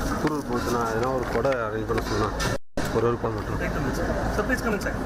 School போச்சுன்னா எதனா ஒரு கொடை அரேஞ்ச் பண்ண சொன்னான். ஒரு கால் மட்டும். Take the minutes. Sir, please come inside.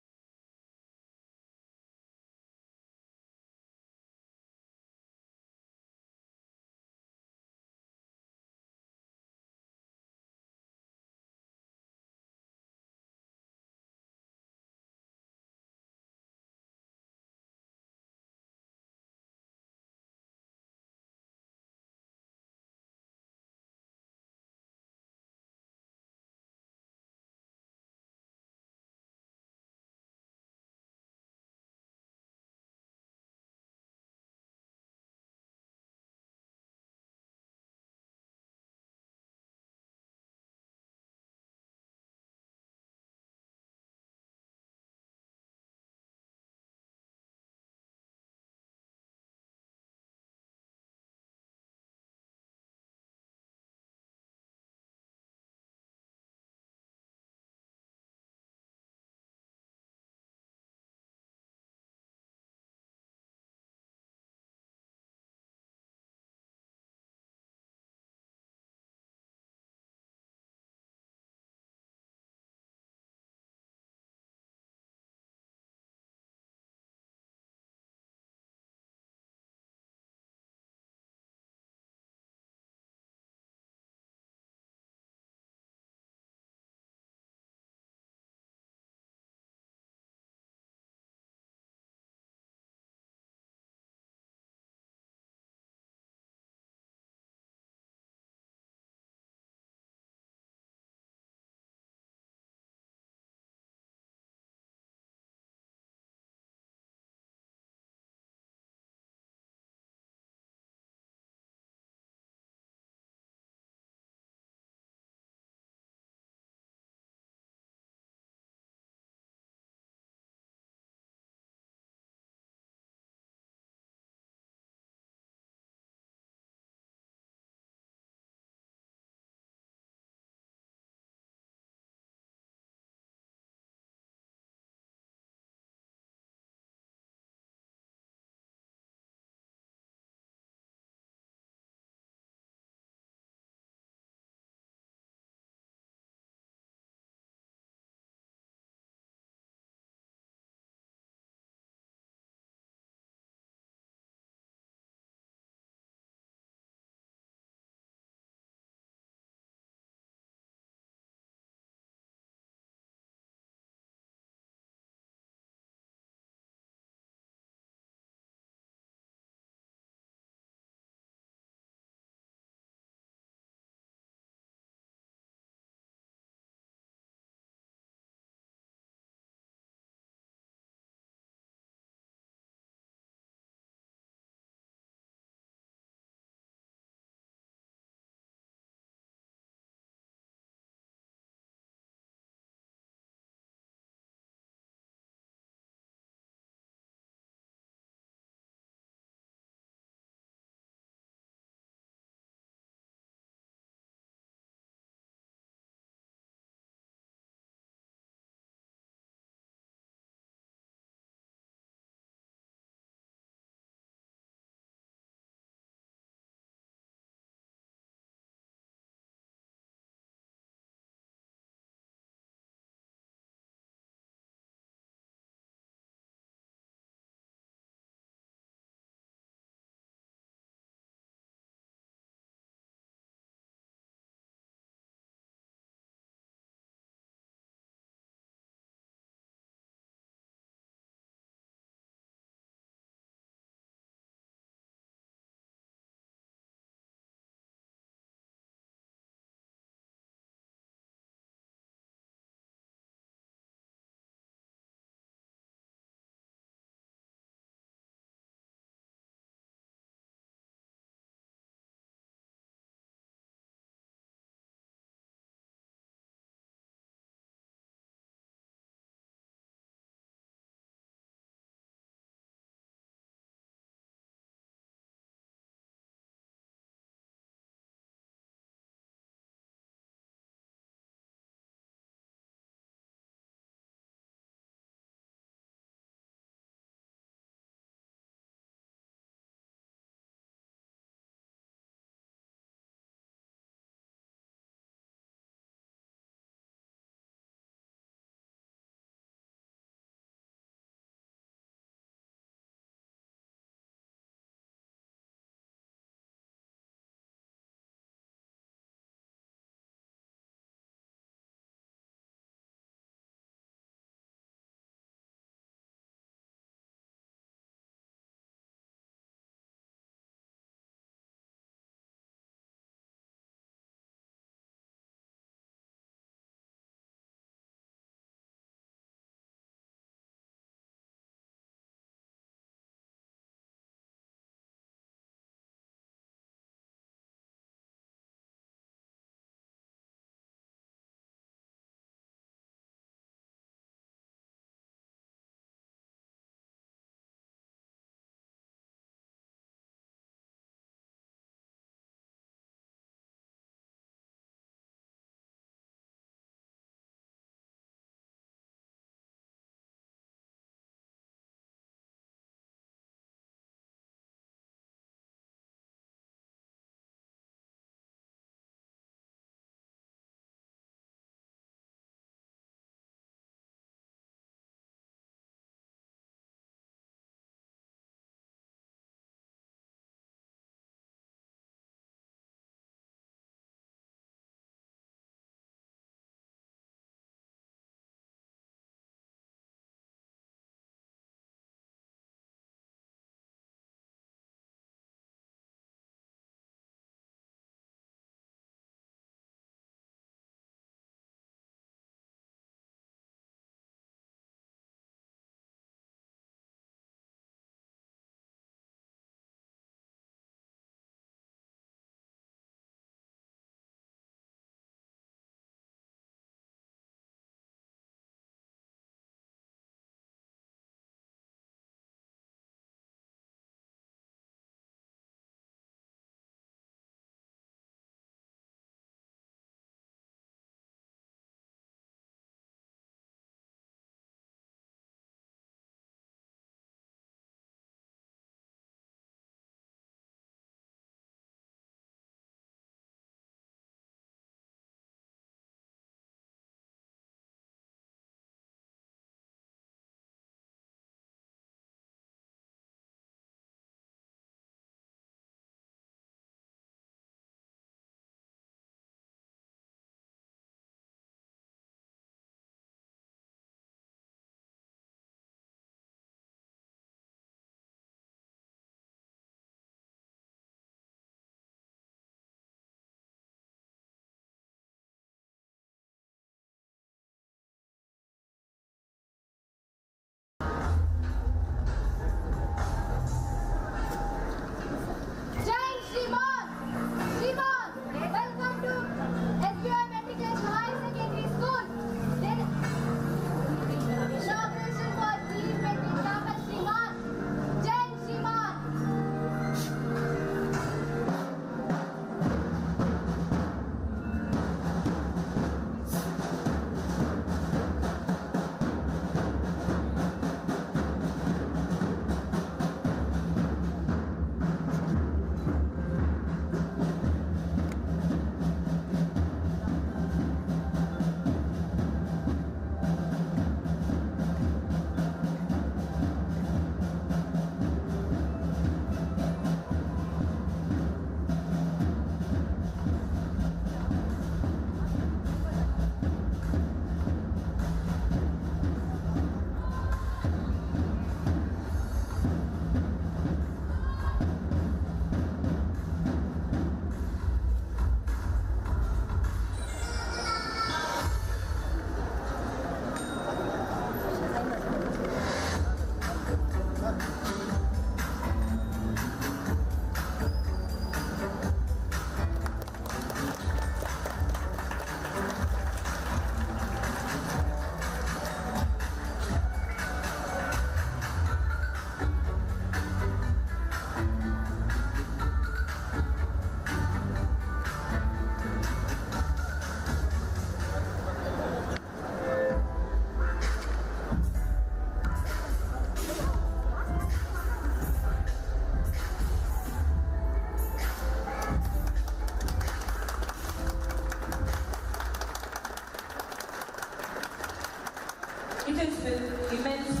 It is with immense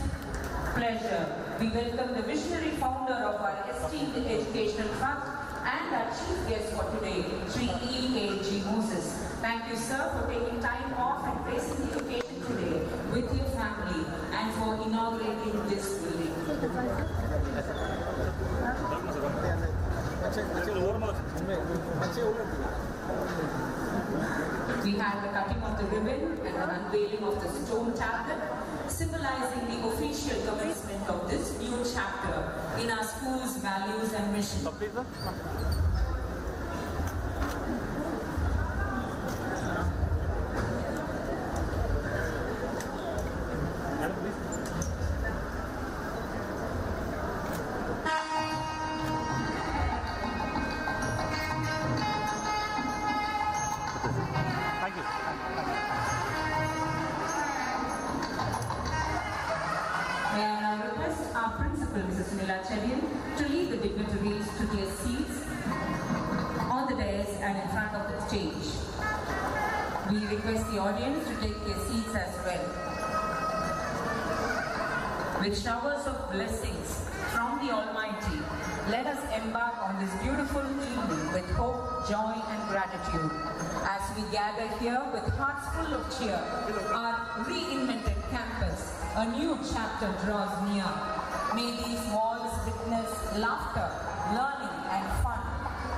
pleasure we welcome the visionary founder of our esteemed educational trust and our chief guest for today, Sri E.A.G. Moses. Thank you, sir, for taking time off and gracing the occasion today with your family and for inaugurating this building. We had the cutting of the ribbon and the unveiling of the stone tablet, symbolizing the official commencement of this new chapter in our school's values and mission. To lead the dignitaries to their seats on the dais and in front of the stage. We request the audience to take their seats as well. With showers of blessings from the Almighty, let us embark on this beautiful evening with hope, joy and gratitude. As we gather here with hearts full of cheer, our reinvented campus, a new chapter draws near. May these walls witness laughter, learning and fun,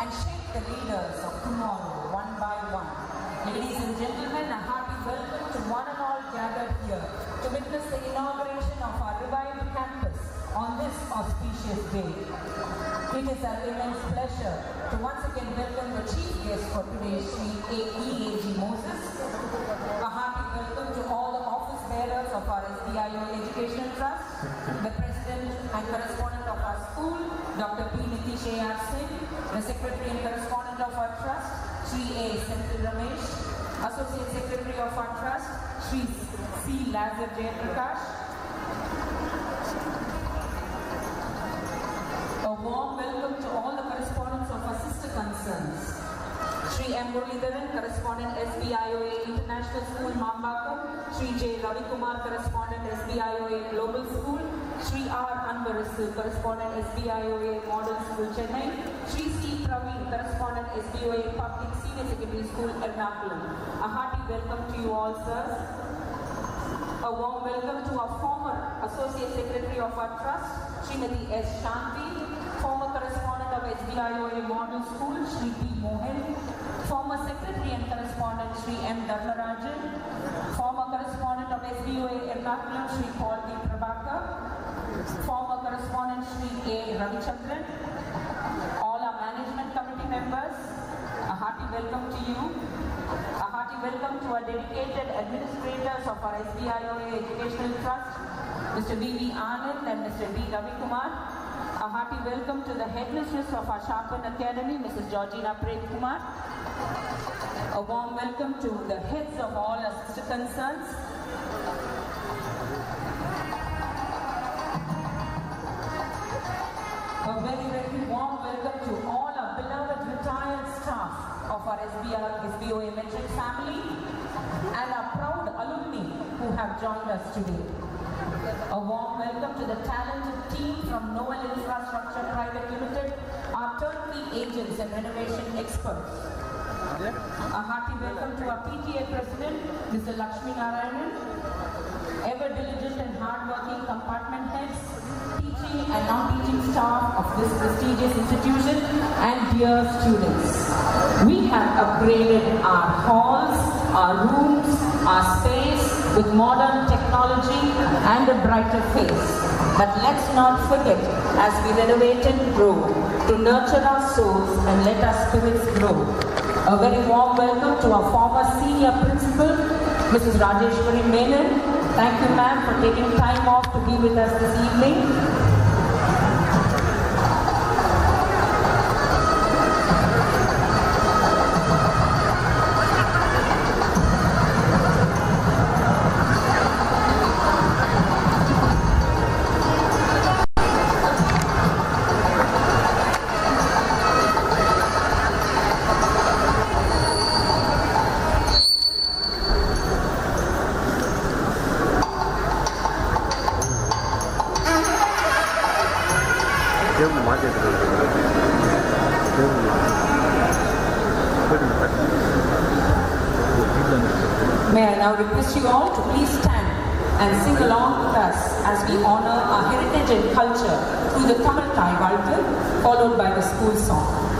and shape the leaders of tomorrow one by one. Ladies and gentlemen, a hearty welcome to one and all gathered here to witness the inauguration of our revived campus on this auspicious day. It is our immense pleasure to once again welcome the chief guest for today, Sri E.A.G. Moses. A hearty welcome to all the office bearers of our SBIO Educational Trust, the President and Correspondent of our school, Dr. P. Nitish A.R. Singh, the Secretary and Correspondent of our Trust, Sri A. Senthil Ramesh, Associate Secretary of our Trust, Sri C. Lazar Jayaprakash. A warm welcome to all the correspondents of our sister concerns. Sri M. Muralidharan, Correspondent SBIOA International School, Mambakam. Sri J. Ravikumar, Correspondent SBIOA Global School. Sri R. Anvarasu, Correspondent SBIOA Model School, Chennai. Sri C. Praveen, Correspondent SBIOA Public Senior Secondary School, Ernakulam. A hearty welcome to you all, sirs. A warm welcome to our former Associate Secretary of our Trust, Srimati S. Shanti, former Correspondent of SBIOA Model School, Sri P. Mohan, former Secretary and Correspondent, Sri M. Dharmarajan, former Correspondent of SBIOA Ernakulam, Sri Paul D. Prabhakar, former Correspondent, Sri A. Ravichandran, all our Management Committee members, a hearty welcome to you. A hearty welcome to our dedicated administrators of our SBIOA Educational Trust, Mr. B.V. Anand and Mr. B. Ravikumar. A hearty welcome to the headmistress of our Sharpen Academy, Mrs. Georgina Prem Kumar. A warm welcome to the heads of all our sister concerns. A very, very warm welcome to all our beloved retired staff of our SBOA Metric family and our proud alumni who have joined us today. A warm welcome to the talented team from Noel Infrastructure Private Limited, our turnkey agents and renovation experts. A hearty welcome to our PTA President, Mr. Lakshmi Narayanan, ever diligent and hard-working compartment heads, teaching and non-teaching staff of this prestigious institution, and dear students. We have upgraded our halls, our rooms, our space with modern technology and a brighter face. But let's not forget, as we renovate and grow, to nurture our souls and let our spirits grow. A very warm welcome to our former senior principal, Mrs. Rajeshwari Menon. Thank you, ma'am, for taking time off to be with us this evening. May I now request you all to please stand and sing along with us as we honor our heritage and culture through the Tamil Thai Valthal, followed by the school song.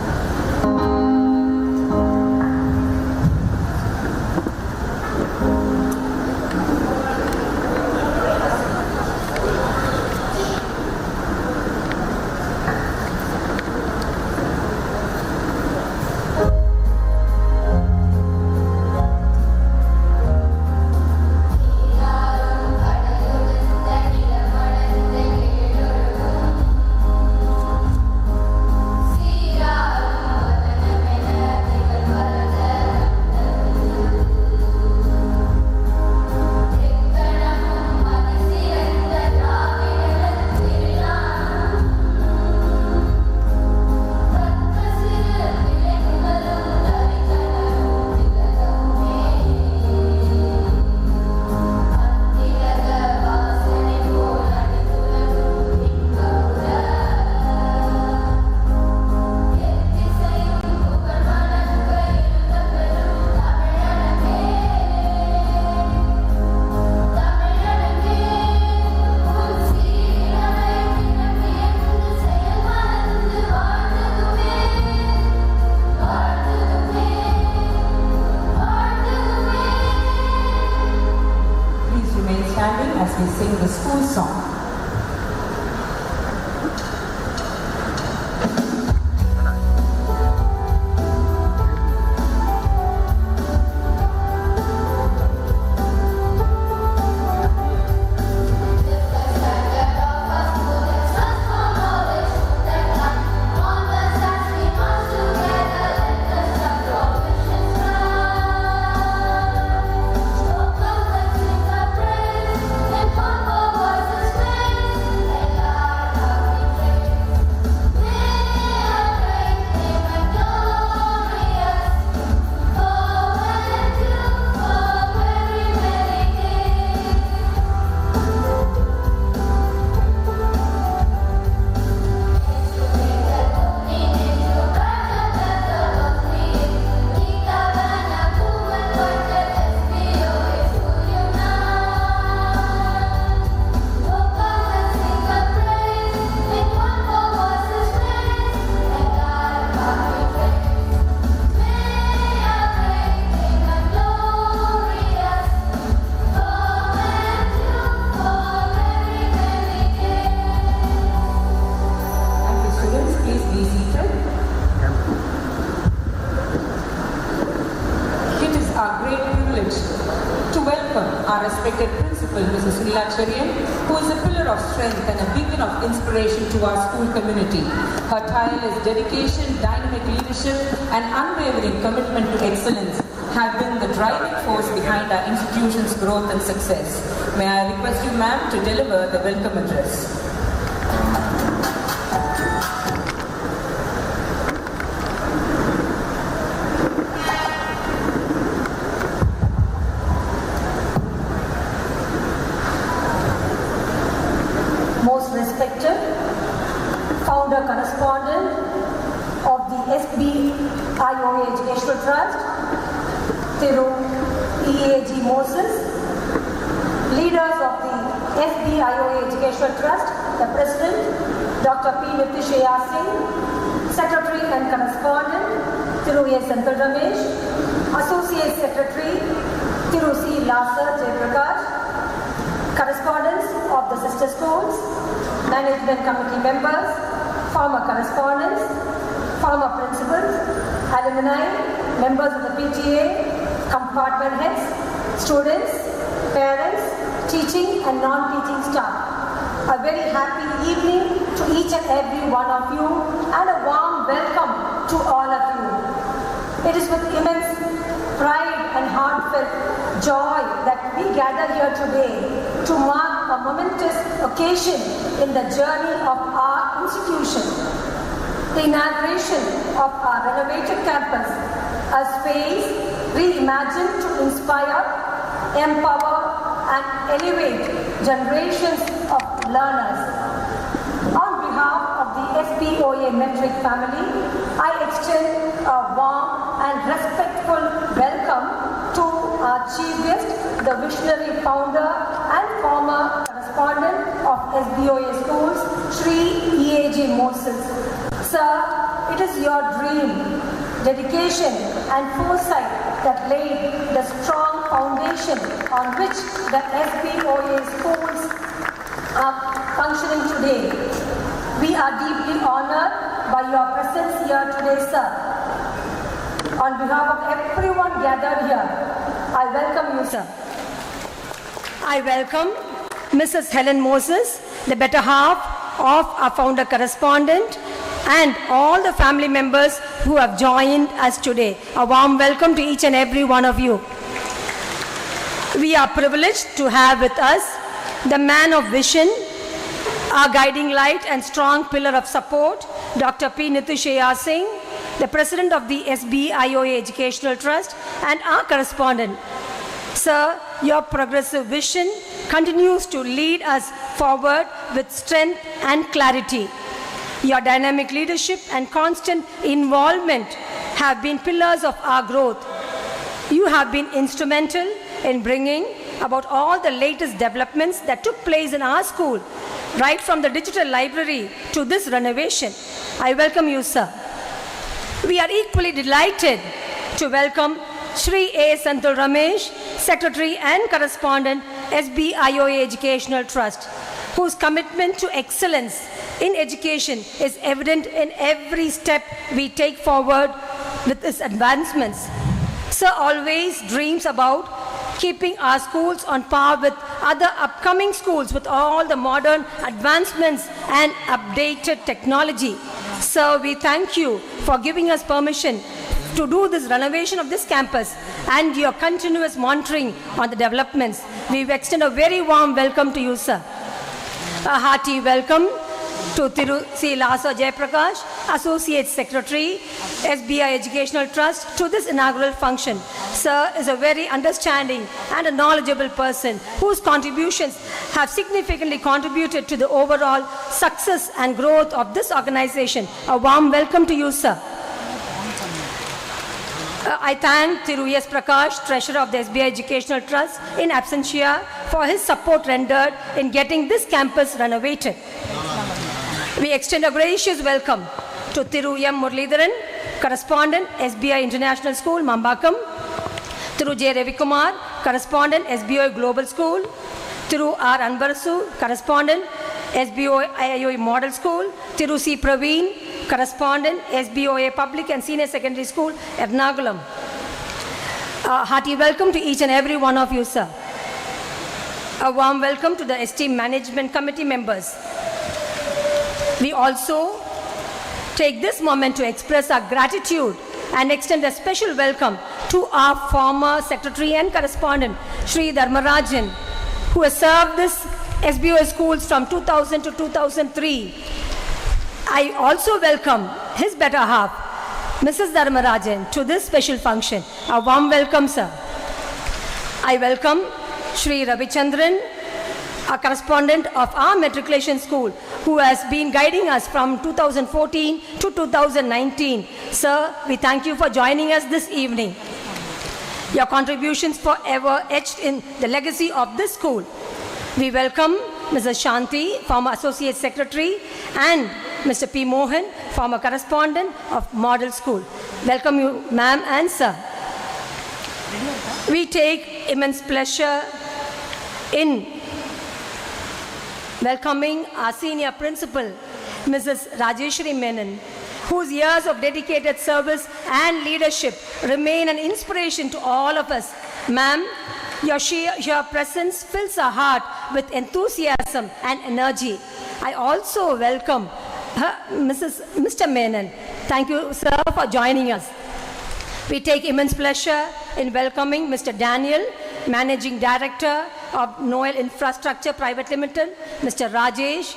As we sing the school song. Our respected principal, Mrs. Felicitation, who is a pillar of strength and a beacon of inspiration to our school community. Her tireless dedication, dynamic leadership, and unwavering commitment to excellence have been the driving force behind our institution's growth and success. May I request you, ma'am, to deliver the welcome address. Respected founder correspondent of the SBIOA Educational Trust, Thiru EAG Moses, leaders of the SBIOA Educational Trust, the President, Dr. P. Nitishaya Singh, Secretary and Correspondent, Thiru A. Senthil Ramesh, Associate Secretary, Thiru C. Lasa Jayaprakash, correspondents of the sister schools, management committee members, former correspondents, former principals, alumni, members of the PTA, compartment heads, students, parents, teaching and non-teaching staff. A very happy evening to each and every one of you and a warm welcome to all of you. It is with immense pride and heartfelt joy that we gather here today to mark a momentous occasion in the journey of our institution. The inauguration of our renovated campus, a space reimagined to inspire, empower and elevate generations of learners. On behalf of the SBOA metric family, I extend a warm and respectful welcome to our chief guest, the visionary founder and former correspondent of SBOA schools, Shri E.A.G. Moses. Sir, it is your dream, dedication and foresight that laid the strong foundation on which the SBOA schools are functioning today. We are deeply honored by your presence here today, sir. On behalf of everyone gathered here, I welcome you, sir. I welcome Mrs. Helen Moses, the better half of our founder correspondent, and all the family members who have joined us today. A warm welcome to each and every one of you. We are privileged to have with us the man of vision, our guiding light and strong pillar of support, Dr. P. Nitishaya Singh, the president of the SBIOA Educational Trust, and our correspondent. Sir, your progressive vision continues to lead us forward with strength and clarity. Your dynamic leadership and constant involvement have been pillars of our growth. You have been instrumental in bringing about all the latest developments that took place in our school, right from the digital library to this renovation. I welcome you, sir. We are equally delighted to welcome Shri A. Santhul Ramesh, Secretary and Correspondent, SBIOA Educational Trust, whose commitment to excellence in education is evident in every step we take forward with its advancements. Sir always dreams about keeping our schools on par with other upcoming schools with all the modern advancements and updated technology. Sir, we thank you for giving us permission to do this renovation of this campus and your continuous monitoring on the developments. We extend a very warm welcome to you, sir. A hearty welcome to Thiru C. Lasa Jayaprakash, Associate Secretary, SBI Educational Trust, to this inaugural function. Sir is a very understanding and a knowledgeable person whose contributions have significantly contributed to the overall success and growth of this organization. A warm welcome to you, sir. I thank Thiru S. Prakash, Treasurer of the SBI Educational Trust, in absentia, for his support rendered in getting this campus renovated. We extend a gracious welcome to Thiru M. Muralidharan, Correspondent, SBI International School, Mambakam; Thiru J. Ravikumar, Correspondent, SBI Global School; Thiru R. Anbarasu, Correspondent, SBIOA Model School; Thiru C. Praveen, Correspondent, SBOA Public and Senior Secondary School, Ernakulam. Hearty welcome to each and every one of you, sir. A warm welcome to the esteemed Management Committee members. We also take this moment to express our gratitude and extend a special welcome to our former Secretary and Correspondent, Shri Dharmarajan, who has served this SBOA schools from 2000 to 2003. I also welcome his better half, Mrs. Dharmarajan, to this special function. A warm welcome, sir. I welcome Shri Ravichandran, a correspondent of our matriculation school, who has been guiding us from 2014 to 2019. Sir, we thank you for joining us this evening. Your contributions forever etched in the legacy of this school. We welcome Mrs. Shanti, former Associate Secretary, and Mr. P. Mohan, former correspondent of Model School. Welcome you, ma'am and sir. We take immense pleasure in welcoming our senior principal, Mrs. Rajeshri Menon, whose years of dedicated service and leadership remain an inspiration to all of us. Ma'am, your presence fills our heart with enthusiasm and energy. I also welcome Mr. Menon. Thank you, sir, for joining us. We take immense pleasure in welcoming Mr. Daniel, Managing Director of Noel Infrastructure Private Limited, Mr. Rajesh,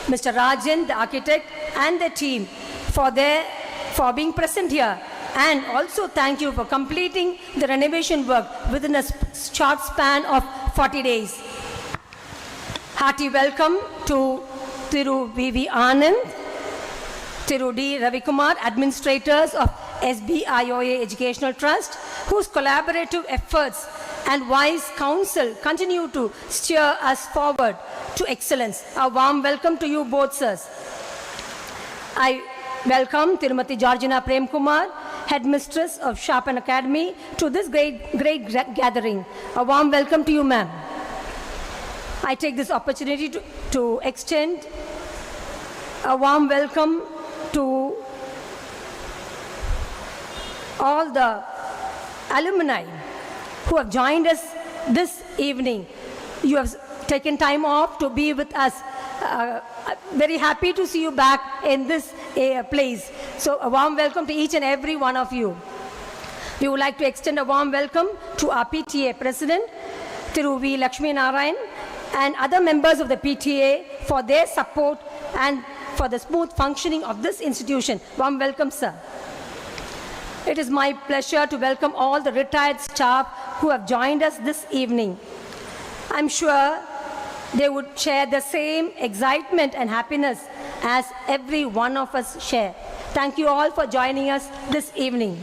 Mr. Rajan, the architect, and the team for being present here. And also thank you for completing the renovation work within a short span of 40 days. Hearty welcome to Thiru V.V. Anand, Thiru D. Ravikumar, administrators of SBIOA Educational Trust, whose collaborative efforts and wise counsel continue to steer us forward to excellence. A warm welcome to you both, sirs. I welcome Tirumati Georgina Prem Kumar, headmistress of Sharpen Academy, to this great gathering. A warm welcome to you, ma'am. I take this opportunity to extend a warm welcome to all the alumni who have joined us this evening. You have taken time off to be with us. Very happy to see you back in this place. So a warm welcome to each and every one of you. We would like to extend a warm welcome to our PTA President, Thiru V. Lakshmi Narayan, and other members of the PTA for their support and for the smooth functioning of this institution. Warm welcome, sir. It is my pleasure to welcome all the retired staff who have joined us this evening. I'm sure they would share the same excitement and happiness as every one of us share. Thank you all for joining us this evening.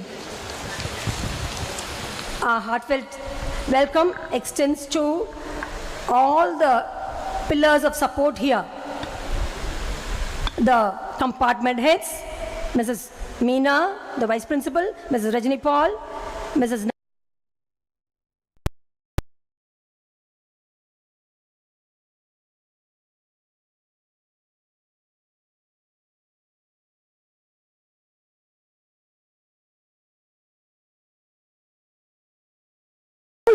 Our heartfelt welcome extends to all the pillars of support here. The compartment heads, Mrs. Meena, the Vice Principal, Mrs. Rajini Paul, Mrs.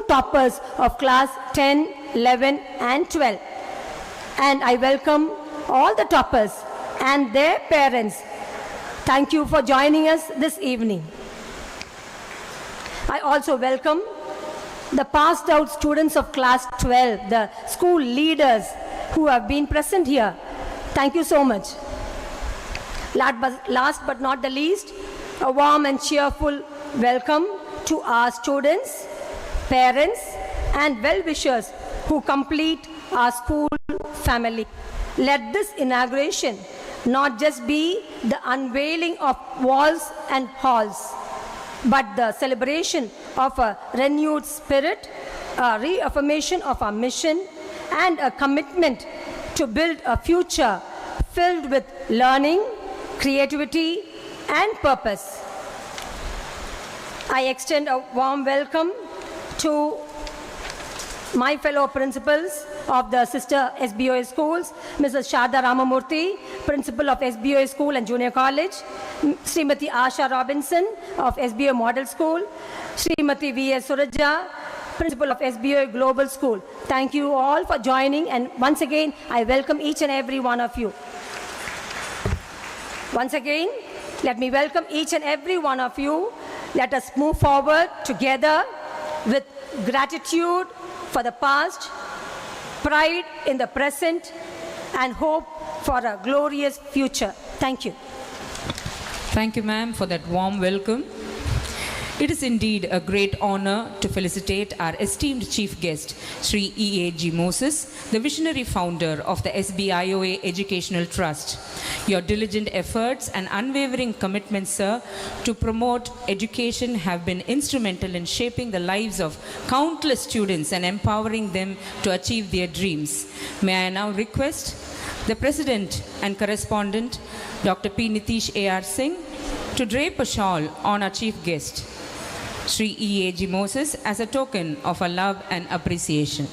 Toppers of class 10, 11 and 12. And I welcome all the toppers and their parents. Thank you for joining us this evening. I also welcome the passed out students of class 12, the school leaders who have been present here. Thank you so much. Last but not the least, a warm and cheerful welcome to our students, parents and well-wishers who complete our school family. Let this inauguration not just be the unveiling of walls and halls, but the celebration of a renewed spirit, a reaffirmation of our mission, and a commitment to build a future filled with learning, creativity, and purpose. I extend a warm welcome to my fellow principals of the sister SBOA schools, Mrs. Sharda Ramamurthy, principal of SBOA School and Junior College, Srimati Asha Robinson of SBOA Model School, Srimati V.S. Suraja, principal of SBOA Global School. Thank you all for joining, and once again, I welcome each and every one of you. Once again, let me welcome each and every one of you. Let us move forward together with gratitude for the past, pride in the present, and hope for a glorious future. Thank you. Thank you, ma'am, for that warm welcome. It is indeed a great honor to felicitate our esteemed chief guest, Sri E.A.G. Moses, the visionary founder of the SBIOA Educational Trust. Your diligent efforts and unwavering commitment, sir, to promote education have been instrumental in shaping the lives of countless students and empowering them to achieve their dreams. May I now request the President and Correspondent, Dr. P. Nitish A.R. Singh, to drape a shawl on our chief guest, Sri E.A.G. Moses, as a token of our love and appreciation.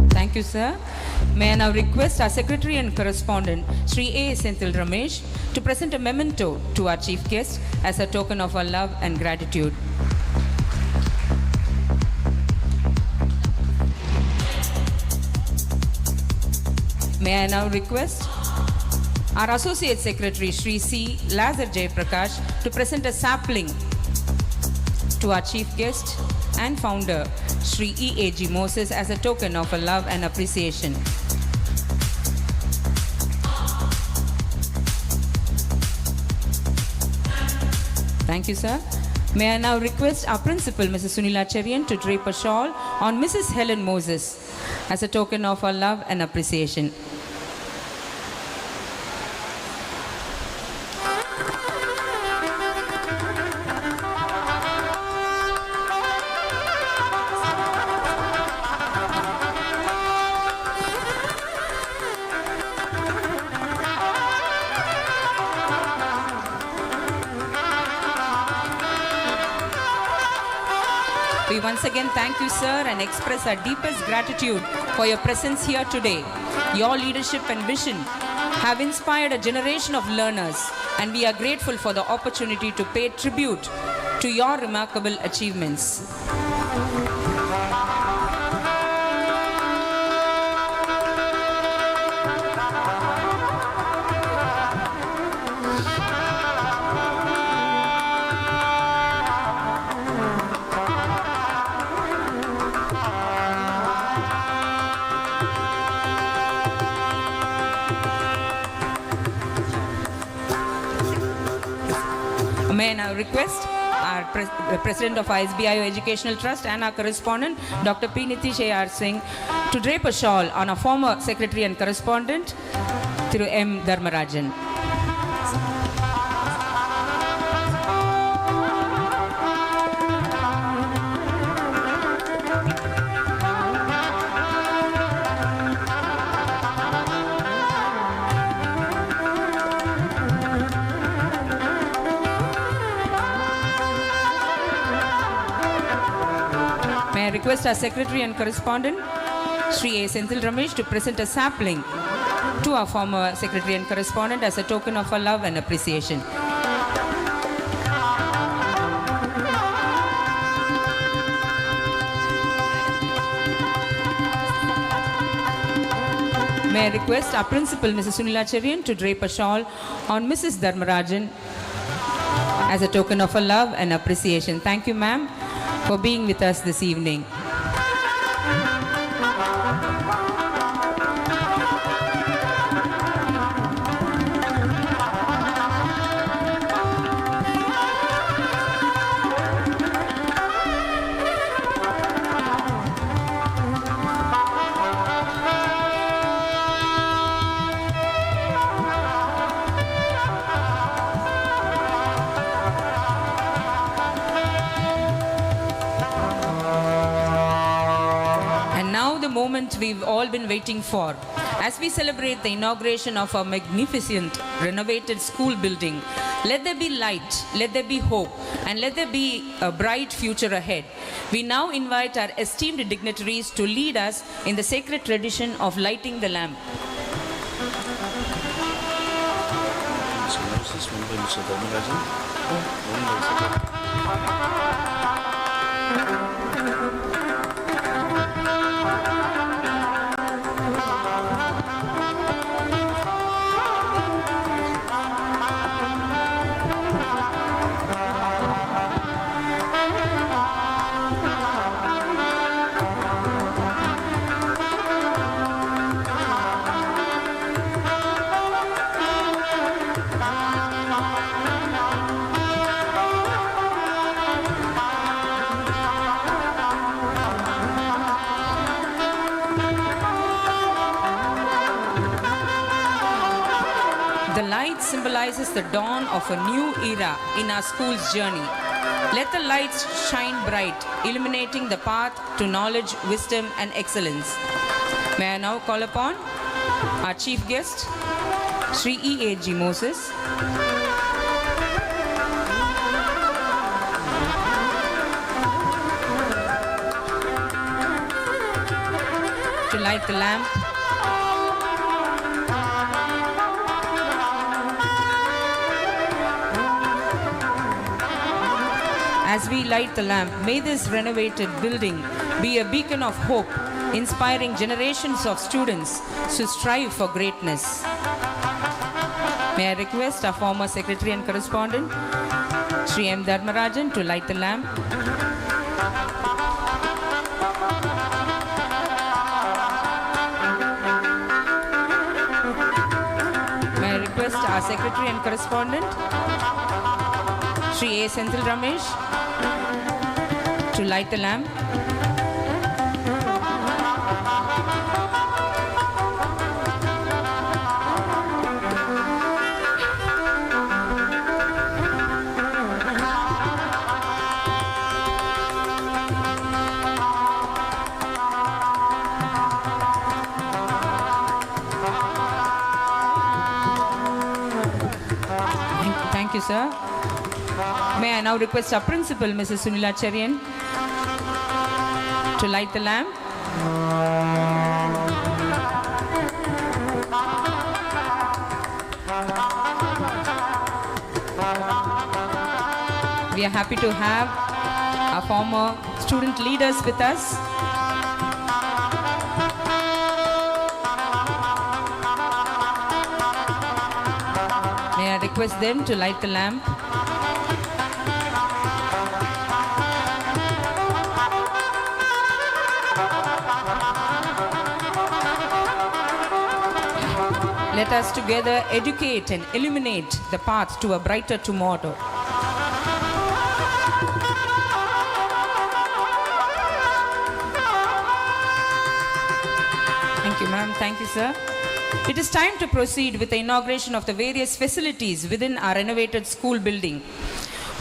Thank you, sir. May I now request our Secretary and Correspondent, Sri A. Senthil Ramesh, to present a memento to our chief guest as a token of our love and gratitude. May I now request our Associate Secretary, Sri C. Lazar Jay Prakash, to present a sapling to our chief guest and founder, Sri E.A.G. Moses, as a token of our love and appreciation. Thank you, sir. May I now request our principal, Mrs. Sunila Cherian, to drape a shawl on Mrs. Helen Moses as a token of our love and appreciation. We once again thank you, sir, and express our deepest gratitude for your presence here today. Your leadership and vision have inspired a generation of learners, and we are grateful for the opportunity to pay tribute to your remarkable achievements. May I now request our President of SBIO Educational Trust and our correspondent, Dr. P. Nitish A.R. Singh, to drape a shawl on our former Secretary and Correspondent, Thiru M. Dharmarajan. May I request our Secretary and Correspondent, Sri A. Senthil Ramesh, to present a sapling to our former Secretary and Correspondent as a token of our love and appreciation. May I request our Principal, Mrs. Sunila Cherian, to drape a shawl on Mrs. Dharmarajan as a token of our love and appreciation. Thank you, ma'am, for being with us this evening. Moment we've all been waiting for as we celebrate the inauguration of our magnificent renovated school building. Let there be light, let there be hope, and let there be a bright future ahead. We now invite our esteemed dignitaries to lead us in the sacred tradition of lighting the lamp. The light symbolizes the dawn of a new era in our school's journey. Let the lights shine bright, illuminating the path to knowledge, wisdom, and excellence. May I now call upon our chief guest, Sri E.A.G. Moses, to light the lamp. As we light the lamp, may this renovated building be a beacon of hope, inspiring generations of students to strive for greatness. May I request our former Secretary and Correspondent, Sri M. Dharmarajan, to light the lamp. our Secretary and Correspondent, Shri A. Senthil Ramesh, to light the lamp. Thank you, sir. May I now request our principal, Mrs. Sunila Cherian, to light the lamp. We are happy to have our former student leaders with us. May I request them to light the lamp. Let us together educate and illuminate the path to a brighter tomorrow. Thank you, ma'am. Thank you, sir. It is time to proceed with the inauguration of the various facilities within our renovated school building.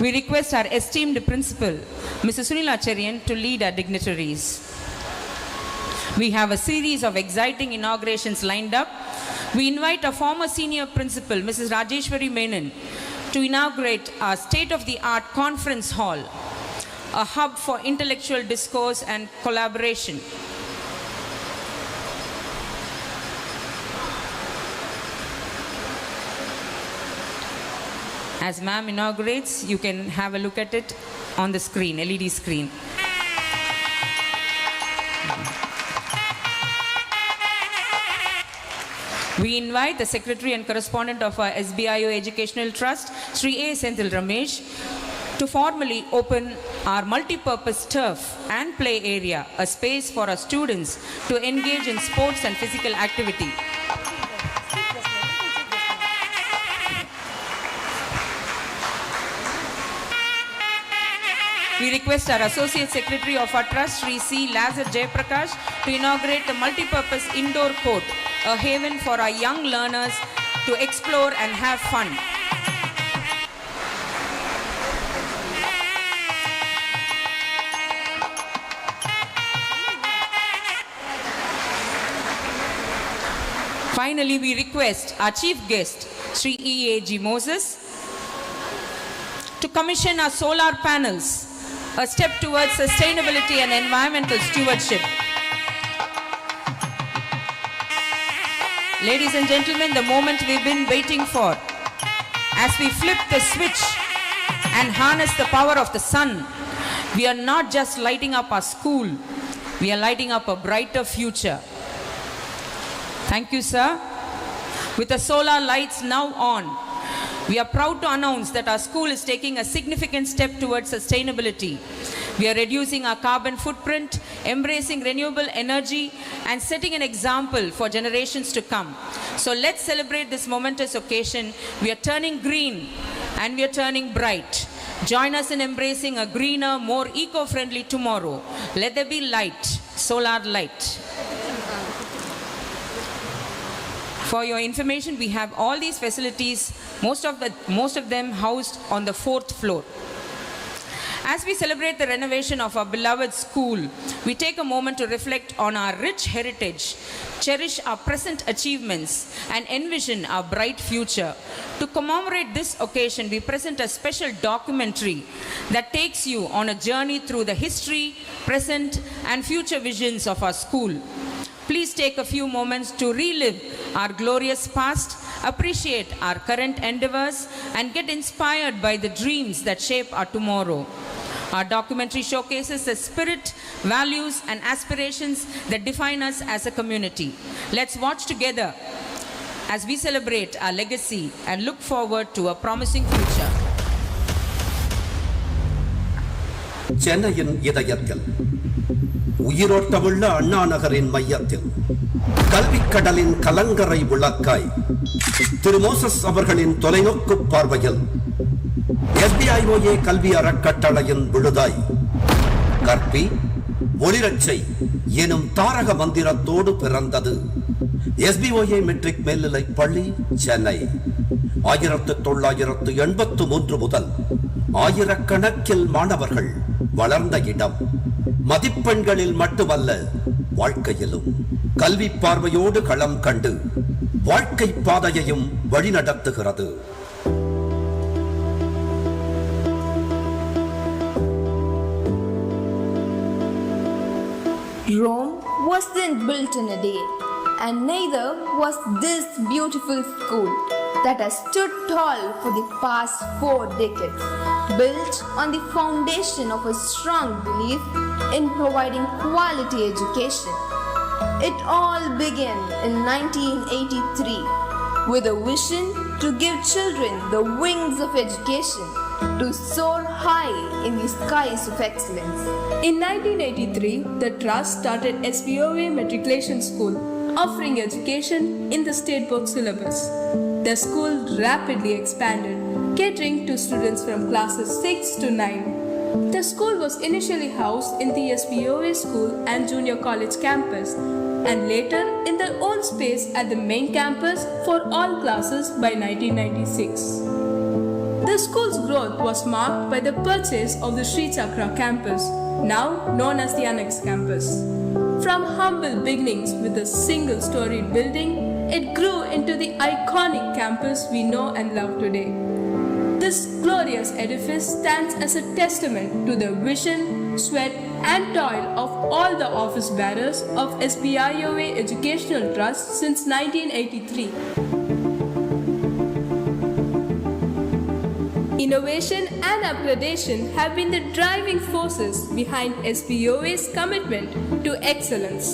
We request our esteemed principal, Mrs. Sunila Cherian, to lead our dignitaries. We have a series of exciting inaugurations lined up. We invite our former senior principal, Mrs. Rajeshwari Menon, to inaugurate our state-of-the-art conference hall, a hub for intellectual discourse and collaboration. As ma'am inaugurates, you can have a look at it on the screen, LED screen. We invite the Secretary and Correspondent of our SBIO Educational Trust, Shri A. Senthil Ramesh, to formally open our multi-purpose turf and play area, a space for our students to engage in sports and physical activity. We request our Associate Secretary of our Trust, Sri C. Lazar Jayaprakash, to inaugurate the multi-purpose indoor court, a haven for our young learners to explore and have fun. Finally, we request our Chief Guest, Sri E.A.G. Moses, to commission our solar panels, a step towards sustainability and environmental stewardship. Ladies and gentlemen, the moment we've been waiting for, as we flip the switch and harness the power of the sun, we are not just lighting up our school, we are lighting up a brighter future. Thank you, sir. With the solar lights now on, we are proud to announce that our school is taking a significant step towards sustainability. We are reducing our carbon footprint, embracing renewable energy, and setting an example for generations to come. So let's celebrate this momentous occasion. We are turning green and we are turning bright. Join us in embracing a greener, more eco-friendly tomorrow. Let there be light, solar light. For your information, we have all these facilities, most of them housed on the 4th floor. As we celebrate the renovation of our beloved school, we take a moment to reflect on our rich heritage, cherish our present achievements, and envision our bright future. To commemorate this occasion, we present a special documentary that takes you on a journey through the history, present, and future visions of our school. Please take a few moments to relive our glorious past, appreciate our current endeavors, and get inspired by the dreams that shape our tomorrow. Our documentary showcases the spirit, values, and aspirations that define us as a community. Let's watch together as we celebrate our legacy and look forward to a promising future. சென்னையின் இதயத்தில் உயிரோட்டமுள்ள அண்ணா நகரின் மையத்தில் கல்விக்கடலின் கலங்கரை விளக்காய் திரு Moses அவர்களின் தொலைநோக்கு பார்வையில் SBIOA கல்வி அறக்கட்டளையின் விழுதாய் கற்பி ஒளிரச்சை எனும் தாரக மந்திரத்தோடு பிறந்தது SBOA மெட்ரிக் மேல்நிலைப் பள்ளி, சென்னை. 1983 முதல் ஆயிரக்கணக்கில் மாணவர்கள் வளர்ந்த இடம். மதிப்பெண்களில் மட்டுமல்ல, வாழ்க்கையிலும் கல்வி பார்வையோடு களம் கண்டு வாழ்க்கை பாதையையும் வழிநடத்துகிறது. Rome wasn't built in a day, and neither was this beautiful school that has stood tall for the past 4 decades, built on the foundation of a strong belief in providing quality education. It all began in 1983 with a vision to give children the wings of education to soar high in the skies of excellence. In 1983, the Trust started SBOA Matriculation School, offering education in the state board syllabus. The school rapidly expanded, catering to students from classes 6 to 9. The school was initially housed in the SBOA School and Junior College campus, and later in their own space at the main campus for all classes by 1996. The school's growth was marked by the purchase of the Sri Chakra campus, now known as the Annex campus. From humble beginnings with a single-story building, it grew into the iconic campus we know and love today. This glorious edifice stands as a testament to the vision, sweat and toil of all the office bearers of SBIOA Educational Trust since 1983. Innovation and upgradation have been the driving forces behind SBOA's commitment to excellence.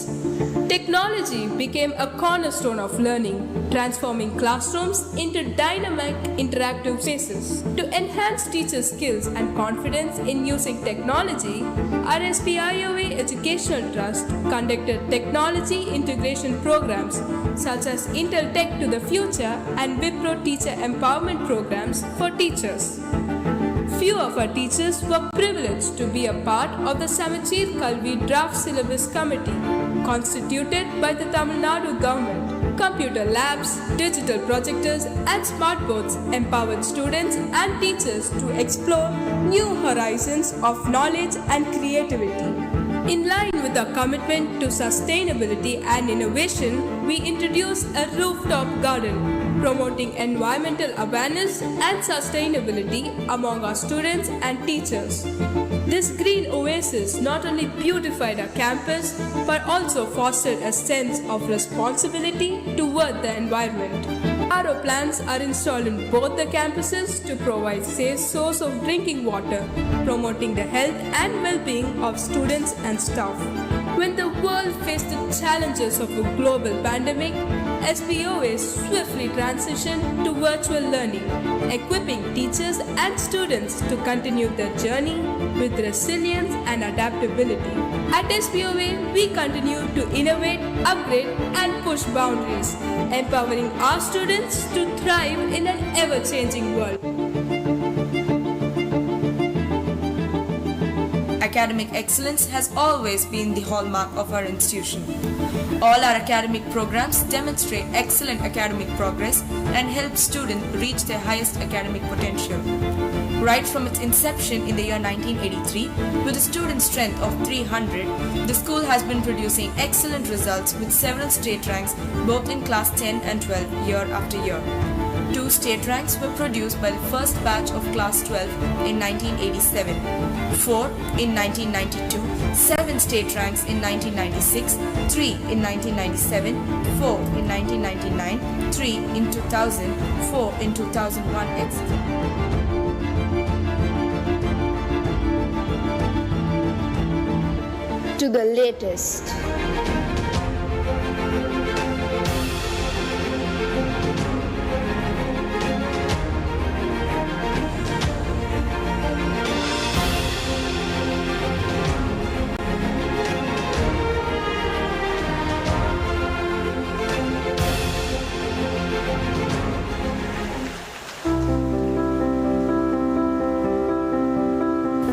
Technology became a cornerstone of learning, transforming classrooms into dynamic, interactive spaces. To enhance teachers' skills and confidence in using technology, our SBIOA Educational Trust conducted technology integration programs such as Intel Tech to the Future and Wipro Teacher Empowerment programs for teachers. Few of our teachers were privileged to be a part of the Samachir Kalvi Draft Syllabus Committee, constituted by the Tamil Nadu government. Computer labs, digital projectors and smart boards empowered students and teachers to explore new horizons of knowledge and creativity. In line with our commitment to sustainability and innovation, we introduced a rooftop garden, promoting environmental awareness and sustainability among our students and teachers. This green oasis not only beautified our campus, but also fostered a sense of responsibility toward the environment. RO plants are installed in both the campuses to provide safe source of drinking water, promoting the health and well-being of students and staff. When the world faced the challenges of a global pandemic, SBOA swiftly transitioned to virtual learning, equipping teachers and students to continue their journey with resilience and adaptability. At SBOA, we continue to innovate, upgrade and push boundaries, empowering our students to thrive in an ever-changing world. Academic excellence has always been the hallmark of our institution. All our academic programs demonstrate excellent academic progress and help students reach their highest academic potential. Right from its inception in the year 1983, with a student strength of 300, the school has been producing excellent results with several state ranks both in class 10 and 12 year after year. 2 state ranks were produced by the first batch of class 12 in 1987, 4 in 1992, 7 state ranks in 1996, 3 in 1997, 4 in 1999, 3 in 2000, 4 in 2001, etc. To the latest.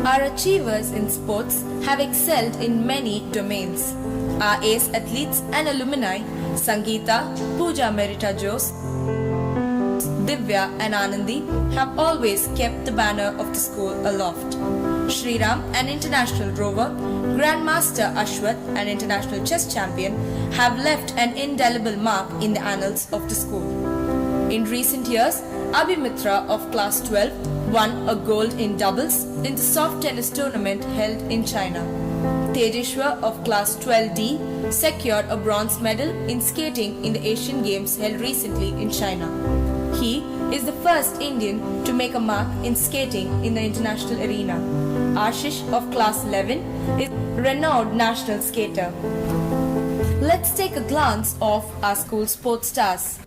Our achievers in sports have excelled in many domains. Our ace athletes and alumni, Sangeeta, Pooja Merita Jose, Divya and Anandi, have always kept the banner of the school aloft. Shriram, an international rower, Grandmaster Ashwath, an international chess champion, have left an indelible mark in the annals of the school. In recent years, Abhimitra of class 12 won a gold in doubles in the soft tennis tournament held in China. Tejeshwar of class 12D secured a bronze medal in skating in the Asian Games held recently in China. He is the first Indian to make a mark in skating in the international arena. Ashish of class 11 is a renowned national skater. Let's take a glance of our school sports stars.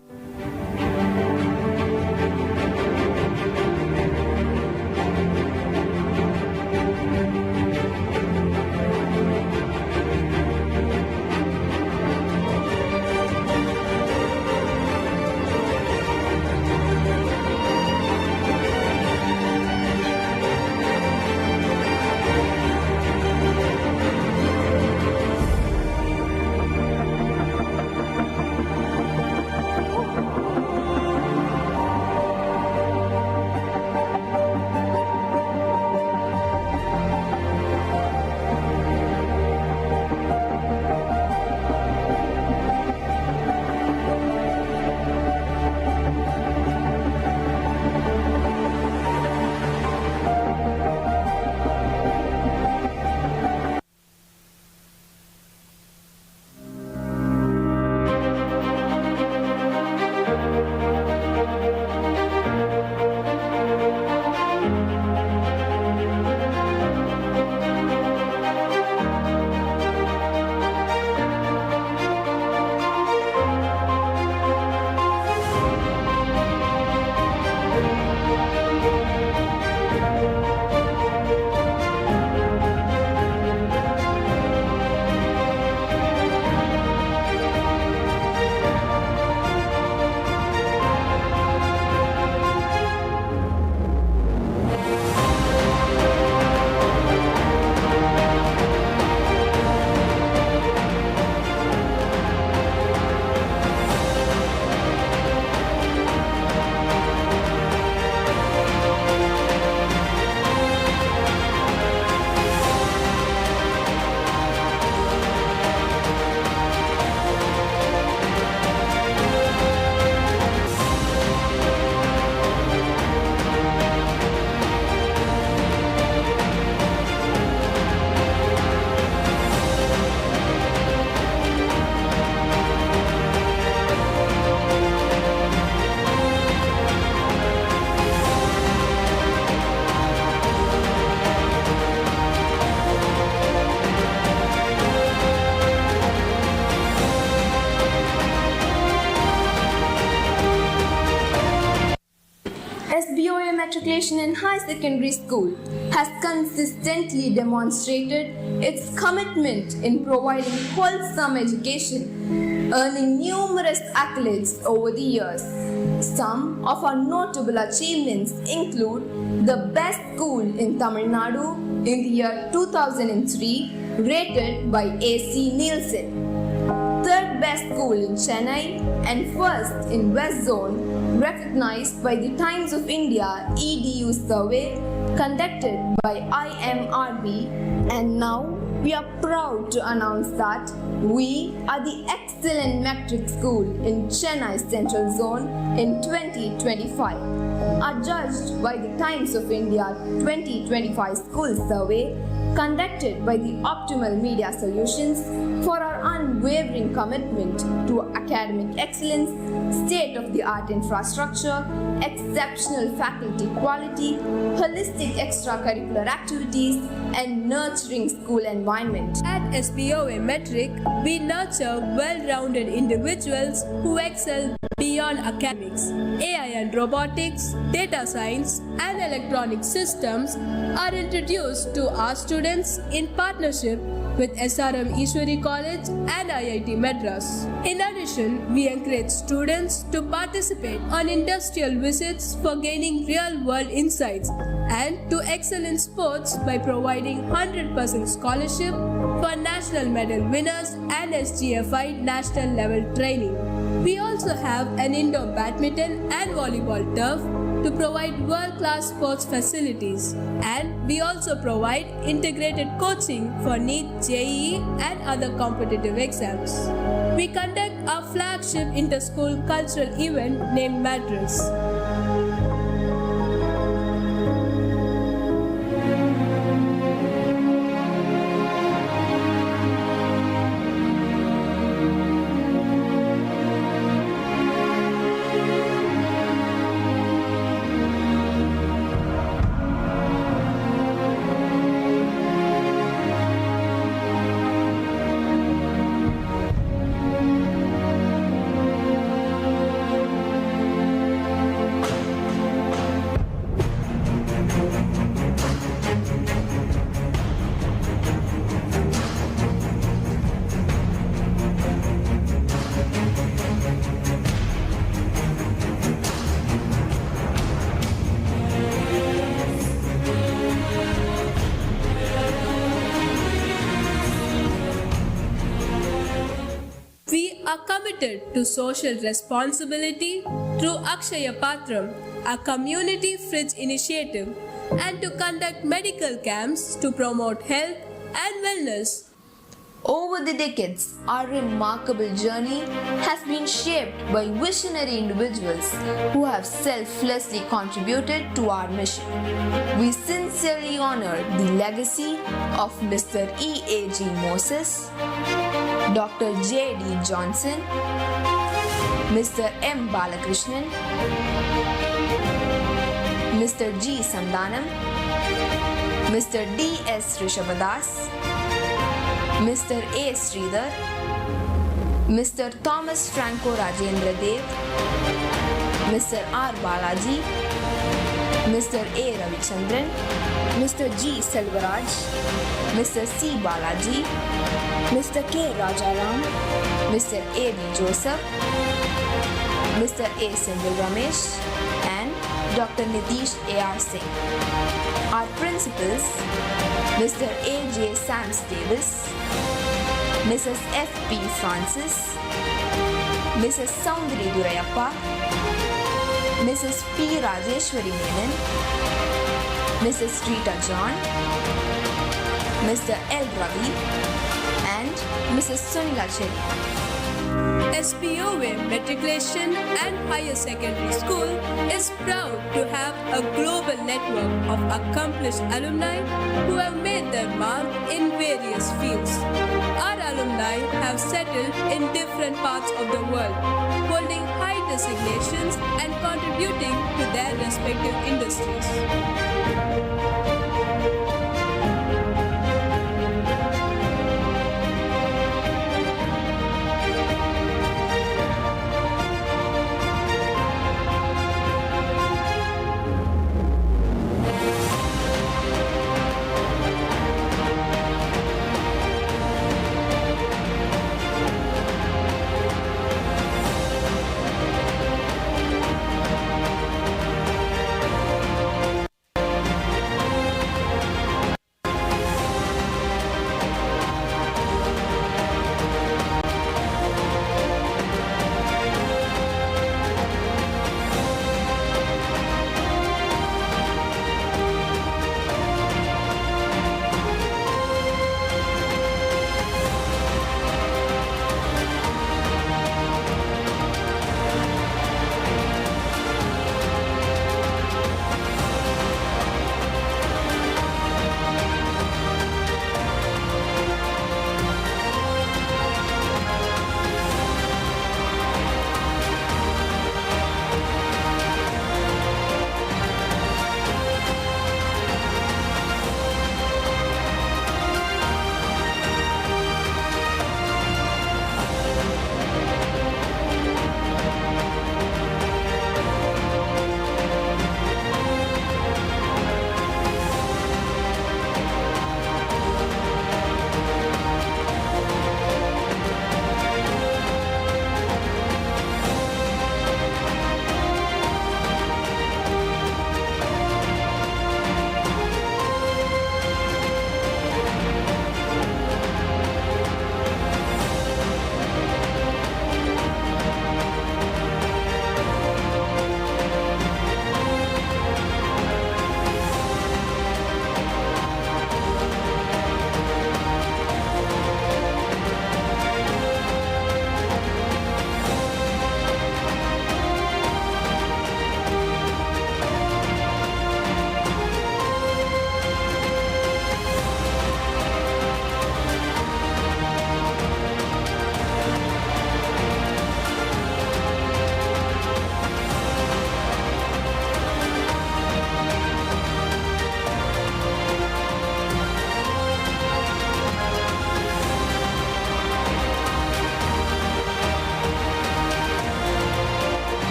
SBOA matriculation in high secondary school has consistently demonstrated its commitment in providing wholesome education, earning numerous accolades over the years. Some of our notable achievements include the best school in Tamil Nadu in the year 2003, rated by AC Nielsen, third best school in Chennai, and first in West Zone, recognized by the Times of India EDU survey conducted by IMRB, and now we are proud to announce that we are the excellent metric school in Chennai Central Zone in 2025, adjudged by the Times of India 2025 school survey conducted by the Optimal Media Solutions for our unwavering commitment to academic excellence, state-of-the-art infrastructure, exceptional faculty quality, holistic extracurricular activities, and nurturing school environment. At SBOA Metric, we nurture well-rounded individuals who excel beyond academics. AI and robotics, data science, and electronic systems are introduced to our students in partnership with SRM Ishwari College and IIT Madras. In addition, we encourage students to participate on industrial visits for gaining real-world insights and to excel in sports by providing 100% scholarship for national medal winners and SGFI national level training. We also have an indoor badminton and volleyball turf to provide world-class sports facilities, and we also provide integrated coaching for NEET, JEE and other competitive exams. We conduct our flagship inter-school cultural event named Madras. We are committed to social responsibility through Akshaya Patram, a community fridge initiative, and to conduct medical camps to promote health and wellness. Over the decades, our remarkable journey has been shaped by visionary individuals who have selflessly contributed to our mission. We sincerely honor the legacy of Mr. E.A.G. Moses, Dr. J.D. Johnson, Mr. M. Balakrishnan, Mr. G. Sandanam, Mr. D.S. Rishabhadas, Mr. A. Sridhar, Mr. Thomas Franco Rajendra Dev, Mr. R. Balaji, Mr. A. Ravichandran, Mr. G. Selvaraj, Mr. C. Balaji, Mr. K. Rajaram, Mr. A. D. Joseph, Mr. A. Sindhil Ramesh, and Dr. Nitish A.R. Singh. Our principals, Mr. A. J. Sams Davis, Mrs. F. P. Francis, Mrs. Soundari Durayappa, Mrs. P. Rajeshwari Menon, Mrs. Rita John, Mr. L. Ravi, and Mrs. Sunila Cherry. SPOA Matriculation and Higher Secondary School is proud to have a global network of accomplished alumni who have made their mark in various fields. Our alumni have settled in different parts of the world, holding high designations and contributing to their respective industries.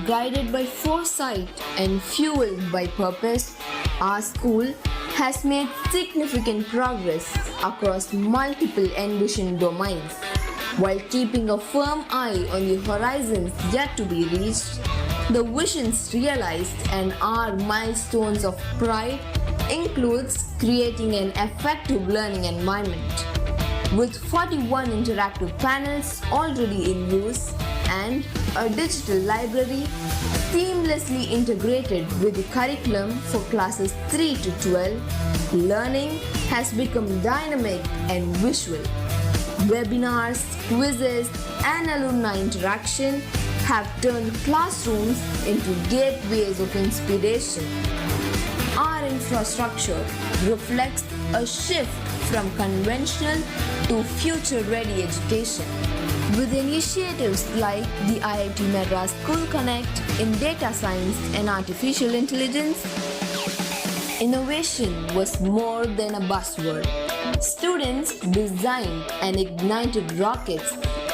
Guided by foresight and fueled by purpose, our school has made significant progress across multiple envisioned domains. While keeping a firm eye on the horizons yet to be reached, the visions realized and our milestones of pride includes creating an effective learning environment. With 41 interactive panels already in use and a digital library seamlessly integrated with the curriculum for classes 3 to 12, learning has become dynamic and visual. Webinars, quizzes, and alumni interaction have turned classrooms into gateways of inspiration. Our infrastructure reflects a shift from conventional to future-ready education. With initiatives like the IIT Madras School Connect in data science and artificial intelligence, innovation was more than a buzzword. Students designed and ignited rockets,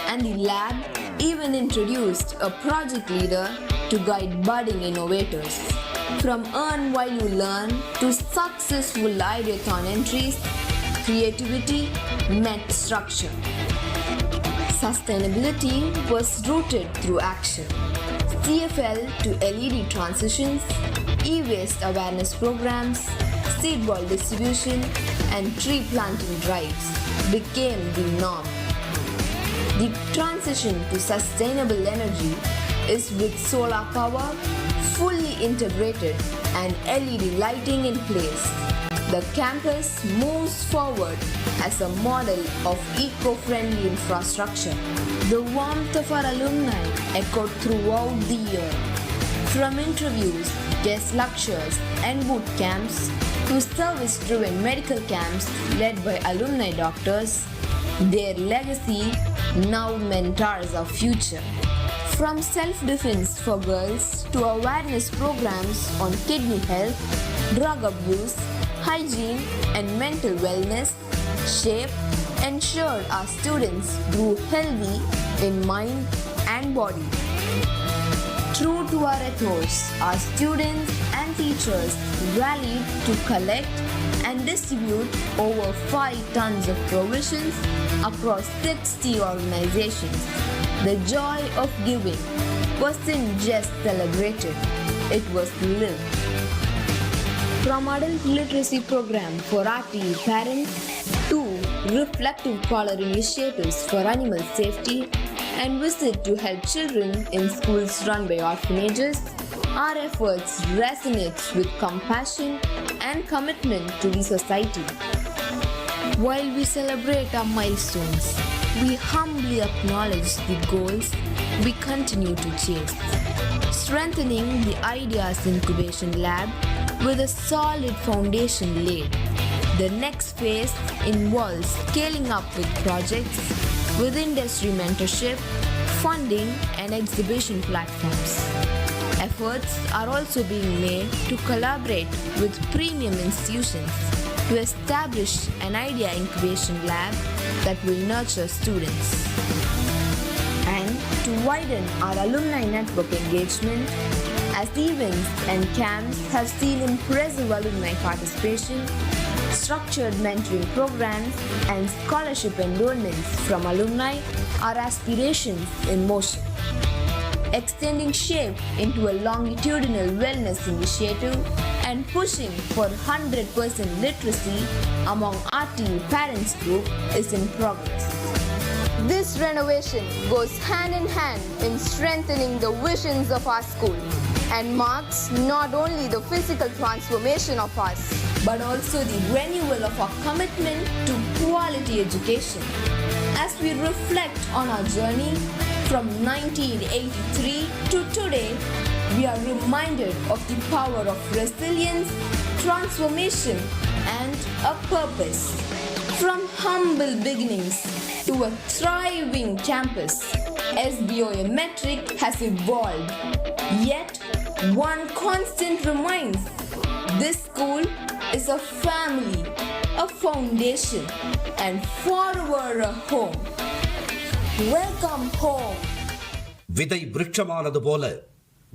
and the lab even introduced a project leader to guide budding innovators. From earn while you learn to successful ideathon entries, creativity met structure. Sustainability was rooted through action. CFL to LED transitions, e-waste awareness programs, seed ball distribution, and tree planting drives became the norm. The transition to sustainable energy is with solar power fully integrated and LED lighting in place. The campus moves forward as a model of eco-friendly infrastructure. The warmth of our alumni echoed throughout the year. From interviews, guest lectures, and boot camps to service-driven medical camps led by alumni doctors, their legacy now mentors our future. From self-defense for girls to awareness programs on kidney health, drug abuse, hygiene, and mental wellness, shaped and ensured our students grew healthy in mind and body. True to our ethos, our students and teachers rallied to collect and distribute over 5 tons of provisions across 60 organizations. The joy of giving wasn't just celebrated, it was lived. From adult literacy program for RTE parents to reflective collar initiatives for animal safety and visit to help children in schools run by orphanages, our efforts resonate with compassion and commitment to the society. While we celebrate our milestones, we humbly acknowledge the goals we continue to chase. Strengthening the Ideas Incubation Lab with a solid foundation laid. The next phase involves scaling up with projects with industry mentorship, funding, and exhibition platforms. Efforts are also being made to collaborate with premium institutions to establish an idea incubation lab that will nurture students. And to widen our alumni network engagement, as events and camps have seen impressive alumni participation, structured mentoring programs, and scholarship enrollments from alumni are aspirations in motion. Extending shape into a longitudinal wellness initiative and pushing for 100% literacy among RTE parents group is in progress. This renovation goes hand in hand in strengthening the visions of our school and marks not only the physical transformation of us, but also the renewal of our commitment to quality education. As we reflect on our journey from 1983 to today, we are reminded of the power of resilience, transformation, and a purpose. From humble beginnings to a thriving campus, SBOA Metric has evolved. Yet, one constant remains: this school is a family, a foundation, and forever a home. Welcome home. விதை விருட்சமானது போல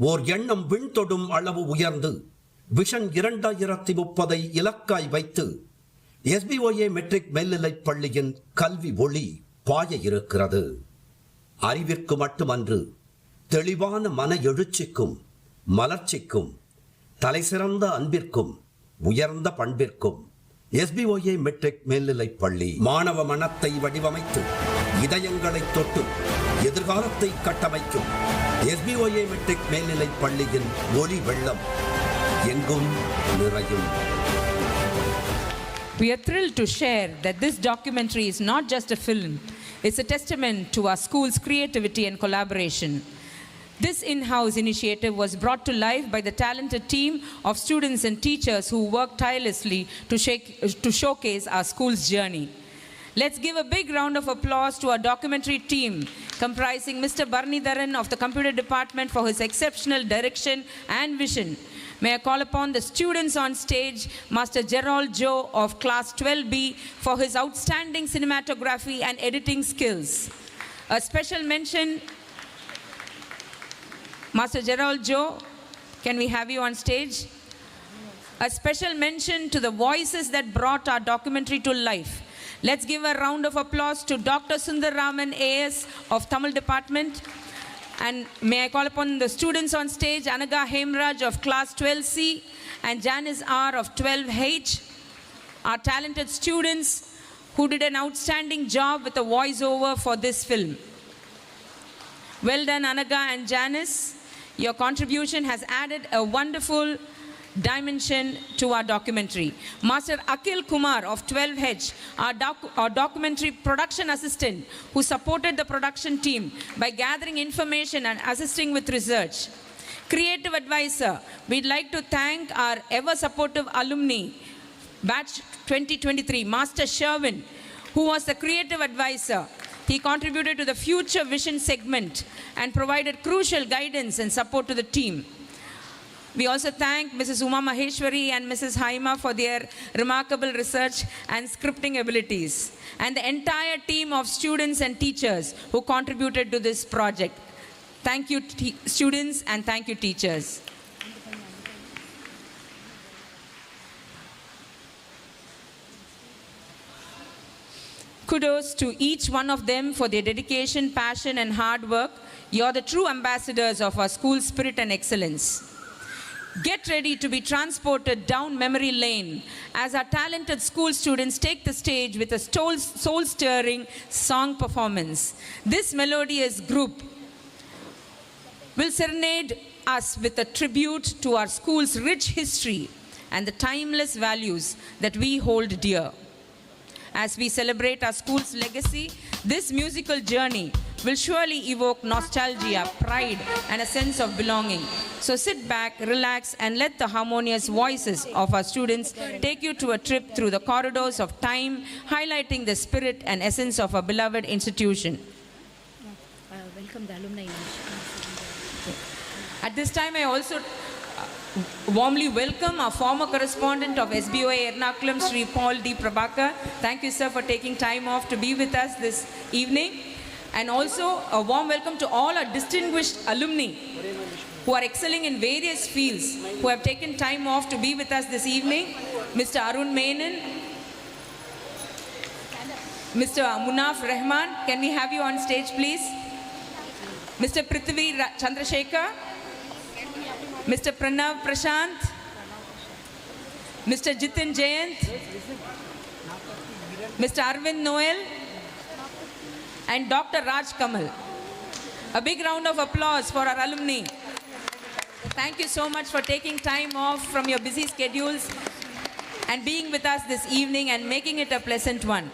ஓர் எண்ணம் விண்தொடும் அளவு உயர்ந்து vision 2030 இலக்காய் வைத்து SBOA matric மேல்நிலைப் பள்ளியின் கல்வி ஒளி பாய இருக்கிறது. அறிவிற்கு மட்டுமன்று, தெளிவான மன எழுச்சிக்கும் மலர்ச்சிக்கும் தலைசிறந்த அன்பிற்கும் உயர்ந்த பண்பிற்கும் SBOA மெட்ரிக் மேல்நிலைப் பள்ளி மாணவ மனத்தை வடிவமைத்து இதயங்களை தொட்டு எதிர்காலத்தை கட்டமைக்கும் SBOA மெட்ரிக் மேல்நிலைப் பள்ளியின் ஒளி வெள்ளம் எங்கும் நிறையும். We are thrilled to share that this documentary is not just a film, it's a testament to our school's creativity and collaboration. This in-house initiative was brought to life by the talented team of students and teachers who worked tirelessly to showcase our school's journey. Let's give a big round of applause to our documentary team, comprising Mr. Barnidharan of the Computer Department for his exceptional direction and vision. May I call upon the students on stage, Master Gerald Joe of Class 12B for his outstanding cinematography and editing skills. A special mention, Master Gerald Joe, can we have you on stage? A special mention to the voices that brought our documentary to life. Let's give a round of applause to Dr. Sundar Raman AS of Tamil Department. And may I call upon the students on stage, Anaga Hemraj of Class 12C and Janice R of 12H, our talented students who did an outstanding job with the voiceover for this film. Well done, Anaga and Janice. Your contribution has added a wonderful dimension to our documentary. Master Akhil Kumar of 12H, our documentary production assistant who supported the production team by gathering information and assisting with research. Creative advisor, we'd like to thank our ever supportive alumni, batch 2023, Master Sherwin, who was the creative advisor. He contributed to the future vision segment and provided crucial guidance and support to the team. We also thank Mrs. Uma Maheshwari and Mrs. Haima for their remarkable research and scripting abilities, and the entire team of students and teachers who contributed to this project. Thank you, students, and thank you, teachers. Kudos to each one of them for their dedication, passion, and hard work. You're the true ambassadors of our school's spirit and excellence. Get ready to be transported down memory lane as our talented school students take the stage with a soul-stirring song performance. This melodious group will serenade us with a tribute to our school's rich history and the timeless values that we hold dear. As we celebrate our school's legacy, this musical journey will surely evoke nostalgia, pride, and a sense of belonging. So sit back, relax, and let the harmonious voices of our students take you to a trip through the corridors of time, highlighting the spirit and essence of our beloved institution. Welcome the alumni. At this time, I also warmly welcome our former correspondent of SBOA Ernakulam, Sri Paul D. Prabhakar. Thank you, sir, for taking time off to be with us this evening. And also a warm welcome to all our distinguished alumni who are excelling in various fields, who have taken time off to be with us this evening. Mr. Arun Menon, Mr. Munaf Rahman, can we have you on stage, please? Mr. Prithvi Chandrasekhar, Mr. Pranav Prashant, Mr. Jitin Jayant, Mr. Arvind Noel, and Dr. Raj Kamal. A big round of applause for our alumni. Thank you so much for taking time off from your busy schedules and being with us this evening and making it a pleasant one.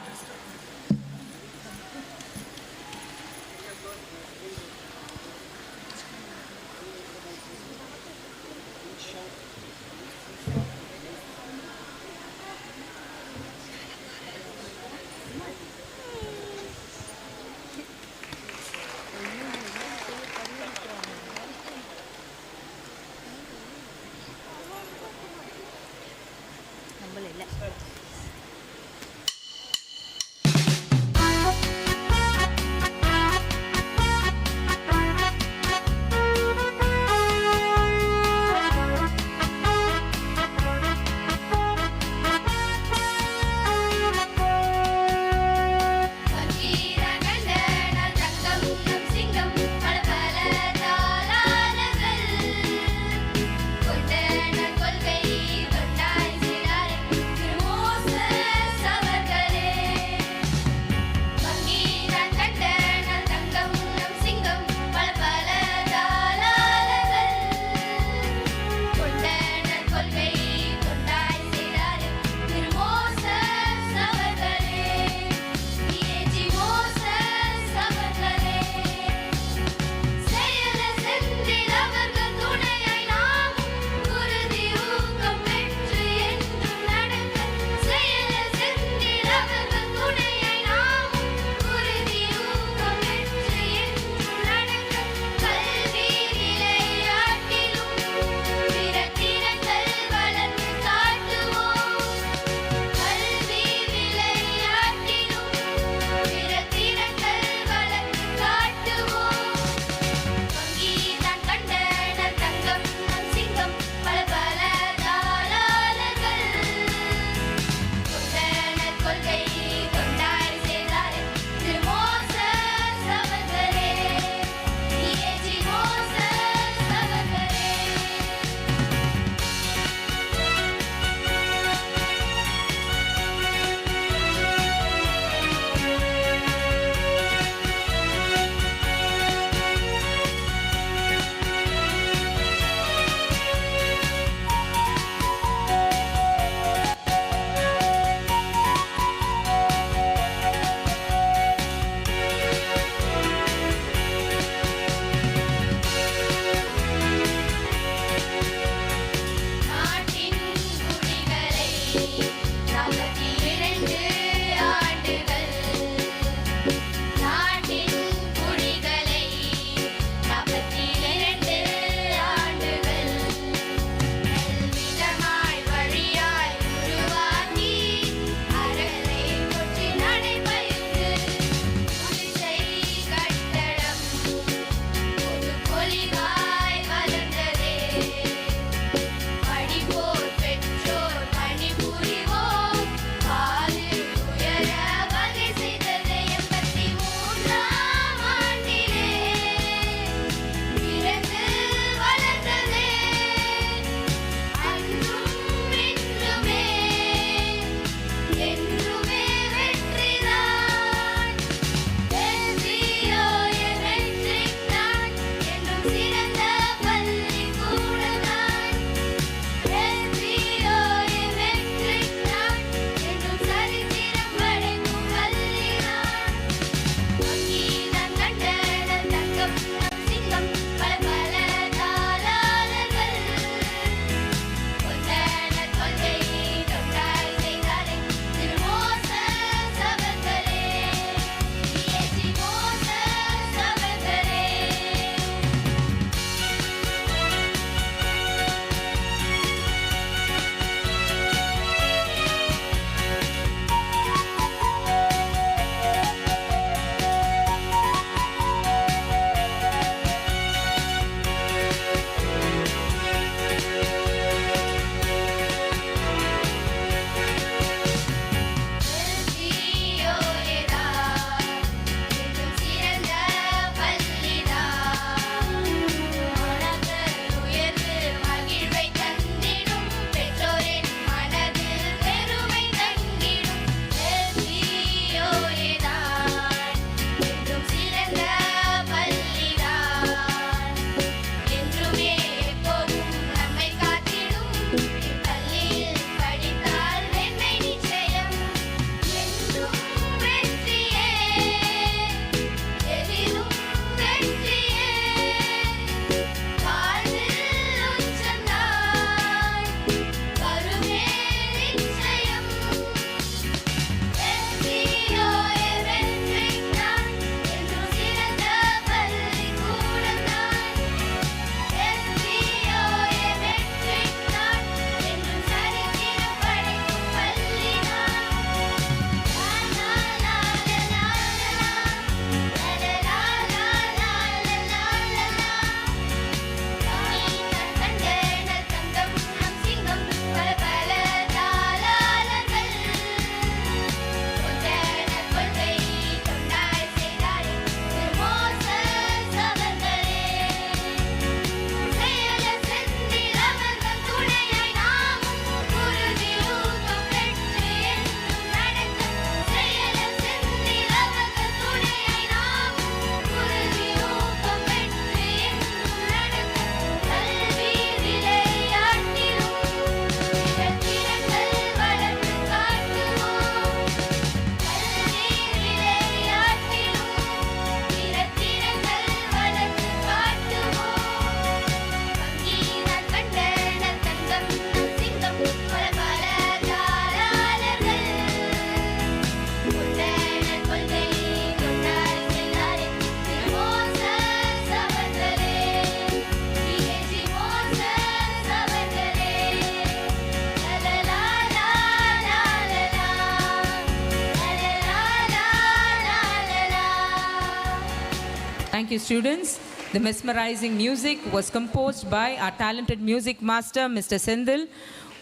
Thank you, students. The mesmerizing music was composed by our talented music master, Mr. Sendil,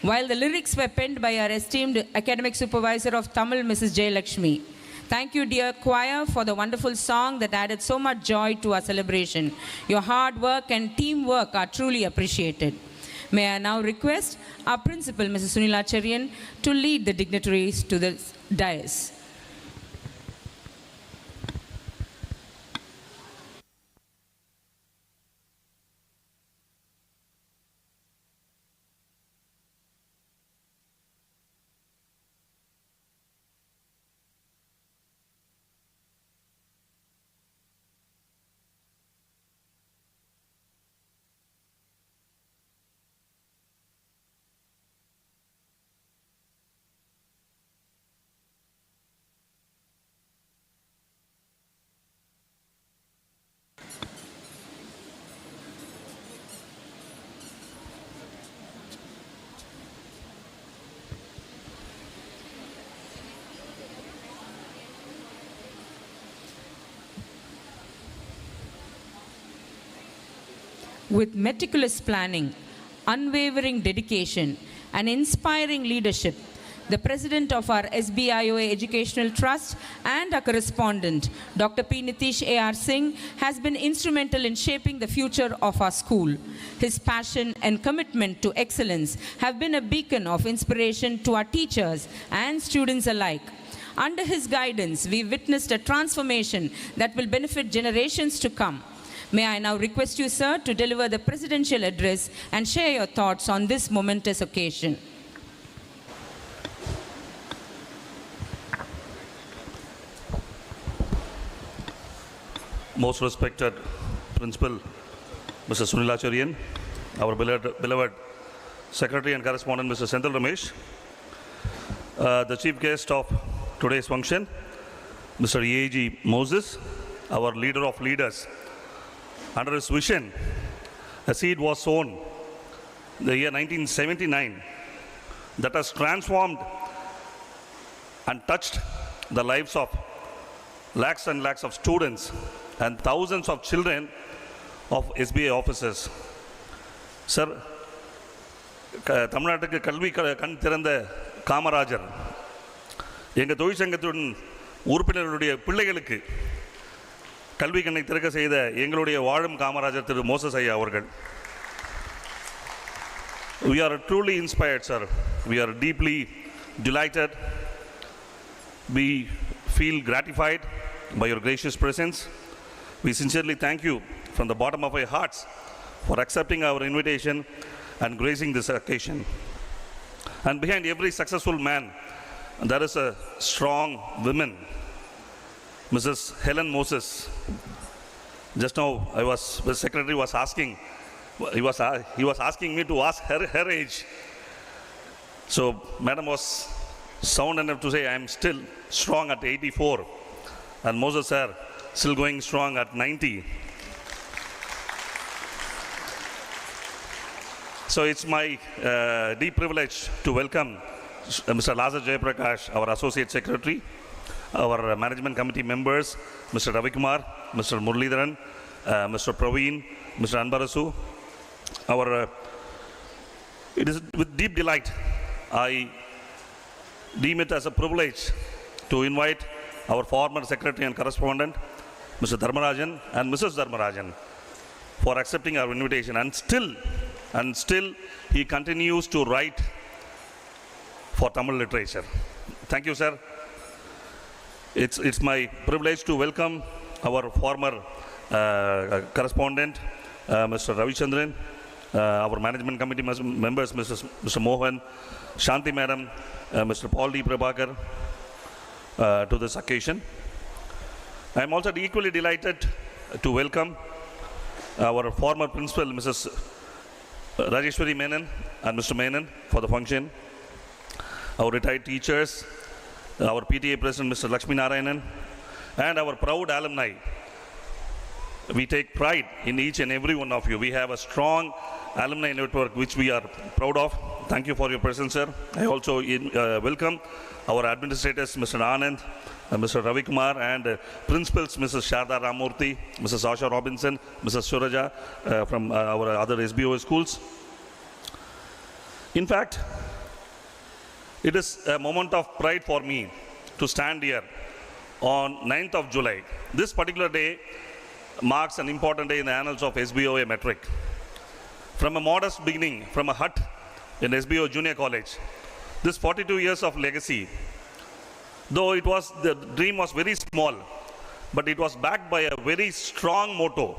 while the lyrics were penned by our esteemed academic supervisor of Tamil, Mrs. Jayalakshmi. Thank you, dear choir, for the wonderful song that added so much joy to our celebration. Your hard work and teamwork are truly appreciated. May I now request our principal, Mrs. Sunilacharyan, to lead the dignitaries to the dais. With meticulous planning, unwavering dedication, and inspiring leadership, the president of our SBIOA Educational Trust and our correspondent, Dr. P. Nitish A.R. Singh, has been instrumental in shaping the future of our school. His passion and commitment to excellence have been a beacon of inspiration to our teachers and students alike. Under his guidance, we witnessed a transformation that will benefit generations to come. May I now request you, sir, to deliver the presidential address and share your thoughts on this momentous occasion. Most respected Principal, Mr. Sunilacharyan, our beloved Secretary and Correspondent, Mr. Sendil Ramesh, the Chief Guest of today's function, Mr. EAG Moses, our leader of leaders. Under his vision, a seed was sown in the year 1979 that has transformed and touched the lives of lakhs and lakhs of students and thousands of children of SBI officers. Sir, தமிழ்நாட்டுக்கு கல்வி கண் திறந்த காமராஜர் எங்கள் தொழிற்சங்கத்துடன் உறுப்பினர்களுடைய பிள்ளைகளுக்கு கல்வி கண்ணை திறக்க செய்த எங்களுடைய வாழும் காமராஜர் திரு மோசஸ் ஐயா அவர்கள். We are truly inspired, sir. We are deeply delighted. We feel gratified by your gracious presence. We sincerely thank you from the bottom of our hearts for accepting our invitation and gracing this occasion. And behind every successful man, there is a strong woman, Mrs. Helen Moses. Just now, the secretary was asking, he was asking me to ask her age. So, madam was sound enough to say, I am still strong at 84. And Moses sir, still going strong at 90. So, it's my deep privilege to welcome Mr. Lazar Jayaprakash, our Associate Secretary, our management committee members, Mr. Ravikumar, Mr. Muralidharan, Mr. Praveen, Mr. Anbarasu. It is with deep delight I deem it as a privilege to invite our former secretary and correspondent, Mr. Dharmarajan and Mrs. Dharmarajan, for accepting our invitation. And still he continues to write for Tamil literature. Thank you, sir. It's my privilege to welcome our former correspondent, Mr. Ravichandran, our management committee members, Mr. Mohan, Shanti madam, Mr. Paul D. Prabhakar, to this occasion. I am also equally delighted to welcome our former principal, Mrs. Rajeshwari Menon and Mr. Menon, for the function, our retired teachers, our PTA President, Mr. Lakshmi Narayanan, and our proud alumni. We take pride in each and every one of you. We have a strong alumni network which we are proud of. thank you for your presence, sir. I also welcome our administrators, Mr. Anand, Mr. Ravi Kumar, and principals, Mrs. Sharda Ramurthy, Mrs. Asha Robinson, Mrs. Suraja from our other SBOA schools. In fact, it is a moment of pride for me to stand here on 9th of July. This particular day marks an important day in the annals of SBOA metric. From a modest beginning, from a hut in SBO Junior College, this 42 years of legacy, though the dream was very small, but it was backed by a very strong motto,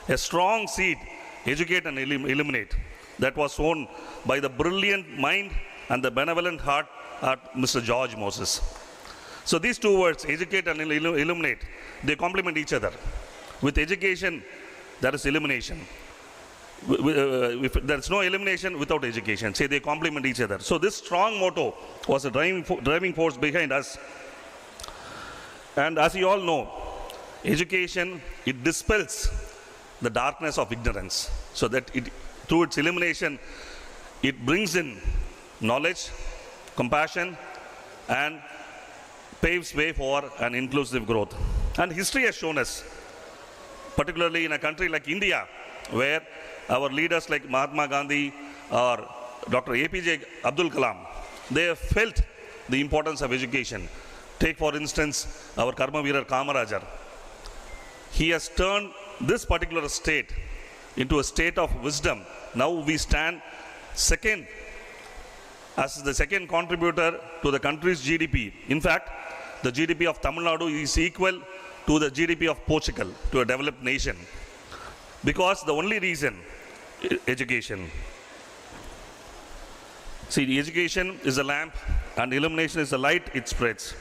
a strong seed, educate and illuminate, that was sown by the brilliant mind and the benevolent heart at Mr. George Moses. So these two words, educate and illuminate, they complement each other. With education, there is illumination. If there is no illumination without education, say they complement each other. So this strong motto was a driving force behind us. And as you all know, education, it dispels the darkness of ignorance. So that through its illumination, it brings in knowledge, compassion, and paves way for an inclusive growth. And history has shown us, particularly in a country like India, where our leaders like Mahatma Gandhi or Dr. APJ Abdul Kalam, they have felt the importance of education. Take for instance our Karma Veerar Kamarajar. He has turned this particular state into a state of wisdom. Now we stand second, as the second contributor to the country's GDP. In fact, the GDP of Tamil Nadu is equal to the GDP of Portugal, to a developed nation. Because the only reason, education. See, the education is a lamp and illumination is the light it spreads.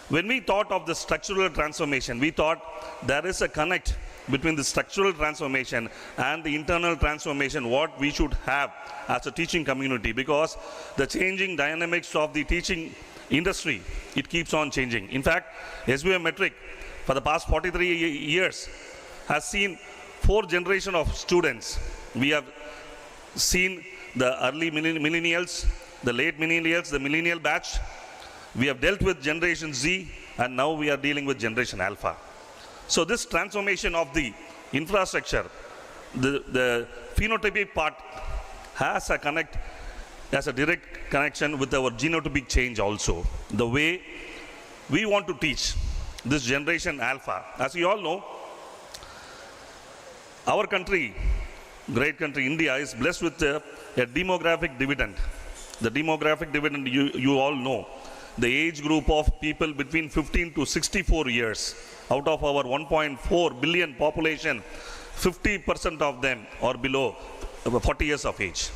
When we thought of the structural transformation, we thought there is a connect between the structural transformation and the internal transformation, what we should have as a teaching community, because the changing dynamics of the teaching industry, it keeps on changing. In fact, SBM metric for the past 43 years has seen 4 generations of students. We have seen the early millennials, the late millennials, the millennial batch. We have dealt with Generation Z, and now we are dealing with Generation Alpha. So this transformation of the infrastructure, the phenotypic part has a direct connection with our genotypic change also. The way we want to teach this Generation Alpha. As you all know, our country, great country, India, is blessed with a demographic dividend. The demographic dividend, you all know. The age group of people between 15 to 64 years, out of our 1.4 billion population, 50% of them are below 40 years of age.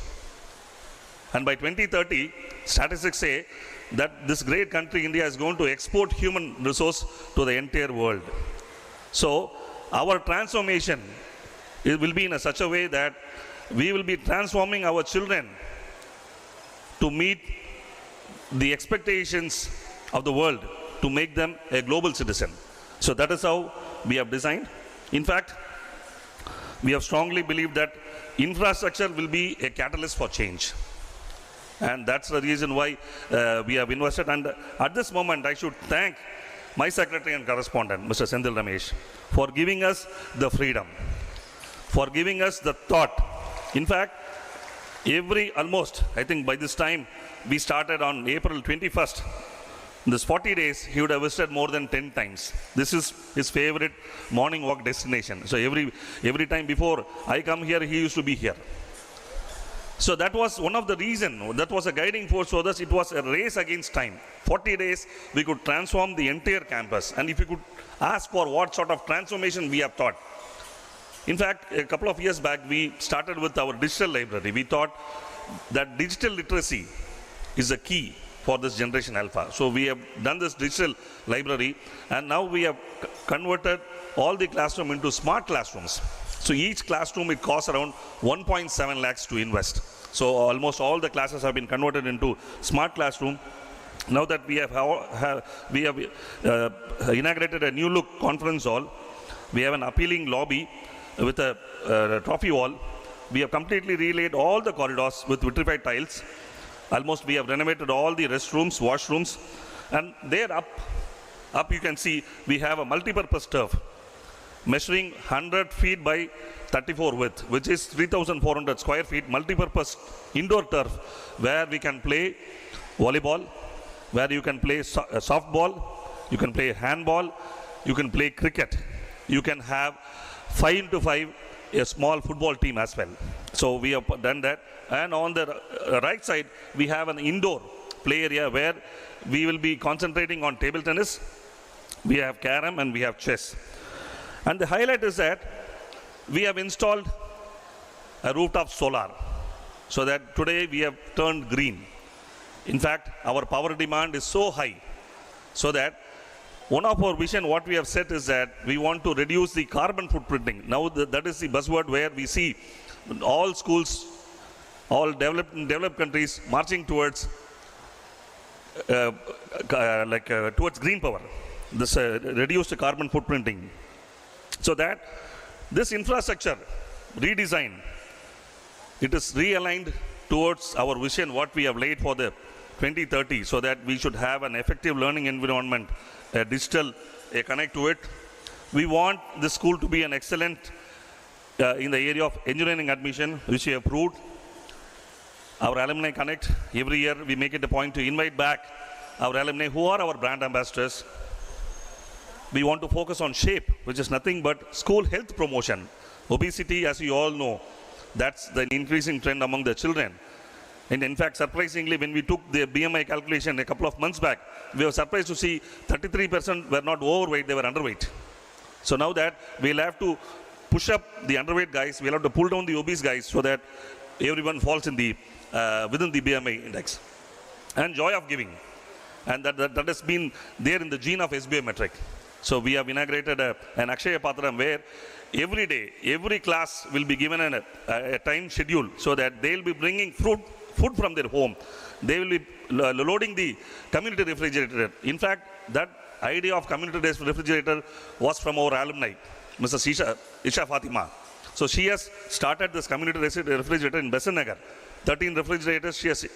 And by 2030, statistics say that this great country, India, is going to export human resource to the entire world. So our transformation, it will be in such a way that we will be transforming our children to meet the expectations of the world, to make them a global citizen. So that is how we have designed. In fact, we have strongly believed that infrastructure will be a catalyst for change. And that's the reason why we have invested. And at this moment, I should thank my secretary and correspondent, Mr. Sendil Ramesh, for giving us the freedom, for giving us the thought. In fact, I think by this time, we started on April 21st. In this 40 days, he would have visited more than 10 times. This is his favorite morning walk destination. So every time before I come here, he used to be here. So that was one of the reasons, that was a guiding force for us. It was a race against time. 40 days, we could transform the entire campus. And if you could ask for what sort of transformation we have thought. In fact, a couple of years back, we started with our digital library. We thought that digital literacy is the key for this Generation Alpha. So we have done this digital library, and now we have converted all the classroom into smart classrooms. So each classroom, it costs around 1.7 lakhs to invest. So almost all the classes have been converted into smart classroom. Now that we have inaugurated a new look conference hall, we have an appealing lobby with a trophy wall, we have completely relaid all the corridors with vitrified tiles. Almost we have renovated all the restrooms, washrooms, and there up you can see we have a multi-purpose turf measuring 100 feet by 34 width, which is 3,400 square feet, multi-purpose indoor turf where we can play volleyball, where you can play softball, you can play handball, you can play cricket, you can have 5x5 a small football team as well. So we have done that, and on the right side we have an indoor play area where we will be concentrating on table tennis, we have carom, and we have chess. And the highlight is that we have installed a rooftop solar, so that today we have turned green. In fact, our power demand is so high, so that one of our vision, what we have said is that we want to reduce the carbon footprinting. Now that is the buzzword where we see all schools, all developed countries marching towards towards green power, this reduced carbon footprinting. So that this infrastructure redesign, it is realigned towards our vision, what we have laid for the 2030, so that we should have an effective learning environment, a digital connect to it. We want the school to be an excellent in the area of engineering admission, which we have proved. Our alumni connect, every year we make it a point to invite back our alumni who are our brand ambassadors. We want to focus on SHAPE, which is nothing but school health promotion. Obesity, as you all know, that's the increasing trend among the children. And in fact, surprisingly, when we took the BMI calculation a couple of months back, we were surprised to see 33% were not overweight, they were underweight. So now that we'll have to push up the underweight guys, we'll have to pull down the obese guys, so that everyone falls in the within the BMI index. And joy of giving. And that has been there in the gene of SBI metric. So we have inaugurated an Akshaya Patram where every day, every class will be given a time schedule, so that they'll be bringing food from their home. They will be loading the community refrigerator. In fact, that idea of community refrigerator was from our alumni, Mrs. Isha Fatima. So she has started this community refrigerator in Besant Nagar. 13 refrigerators she has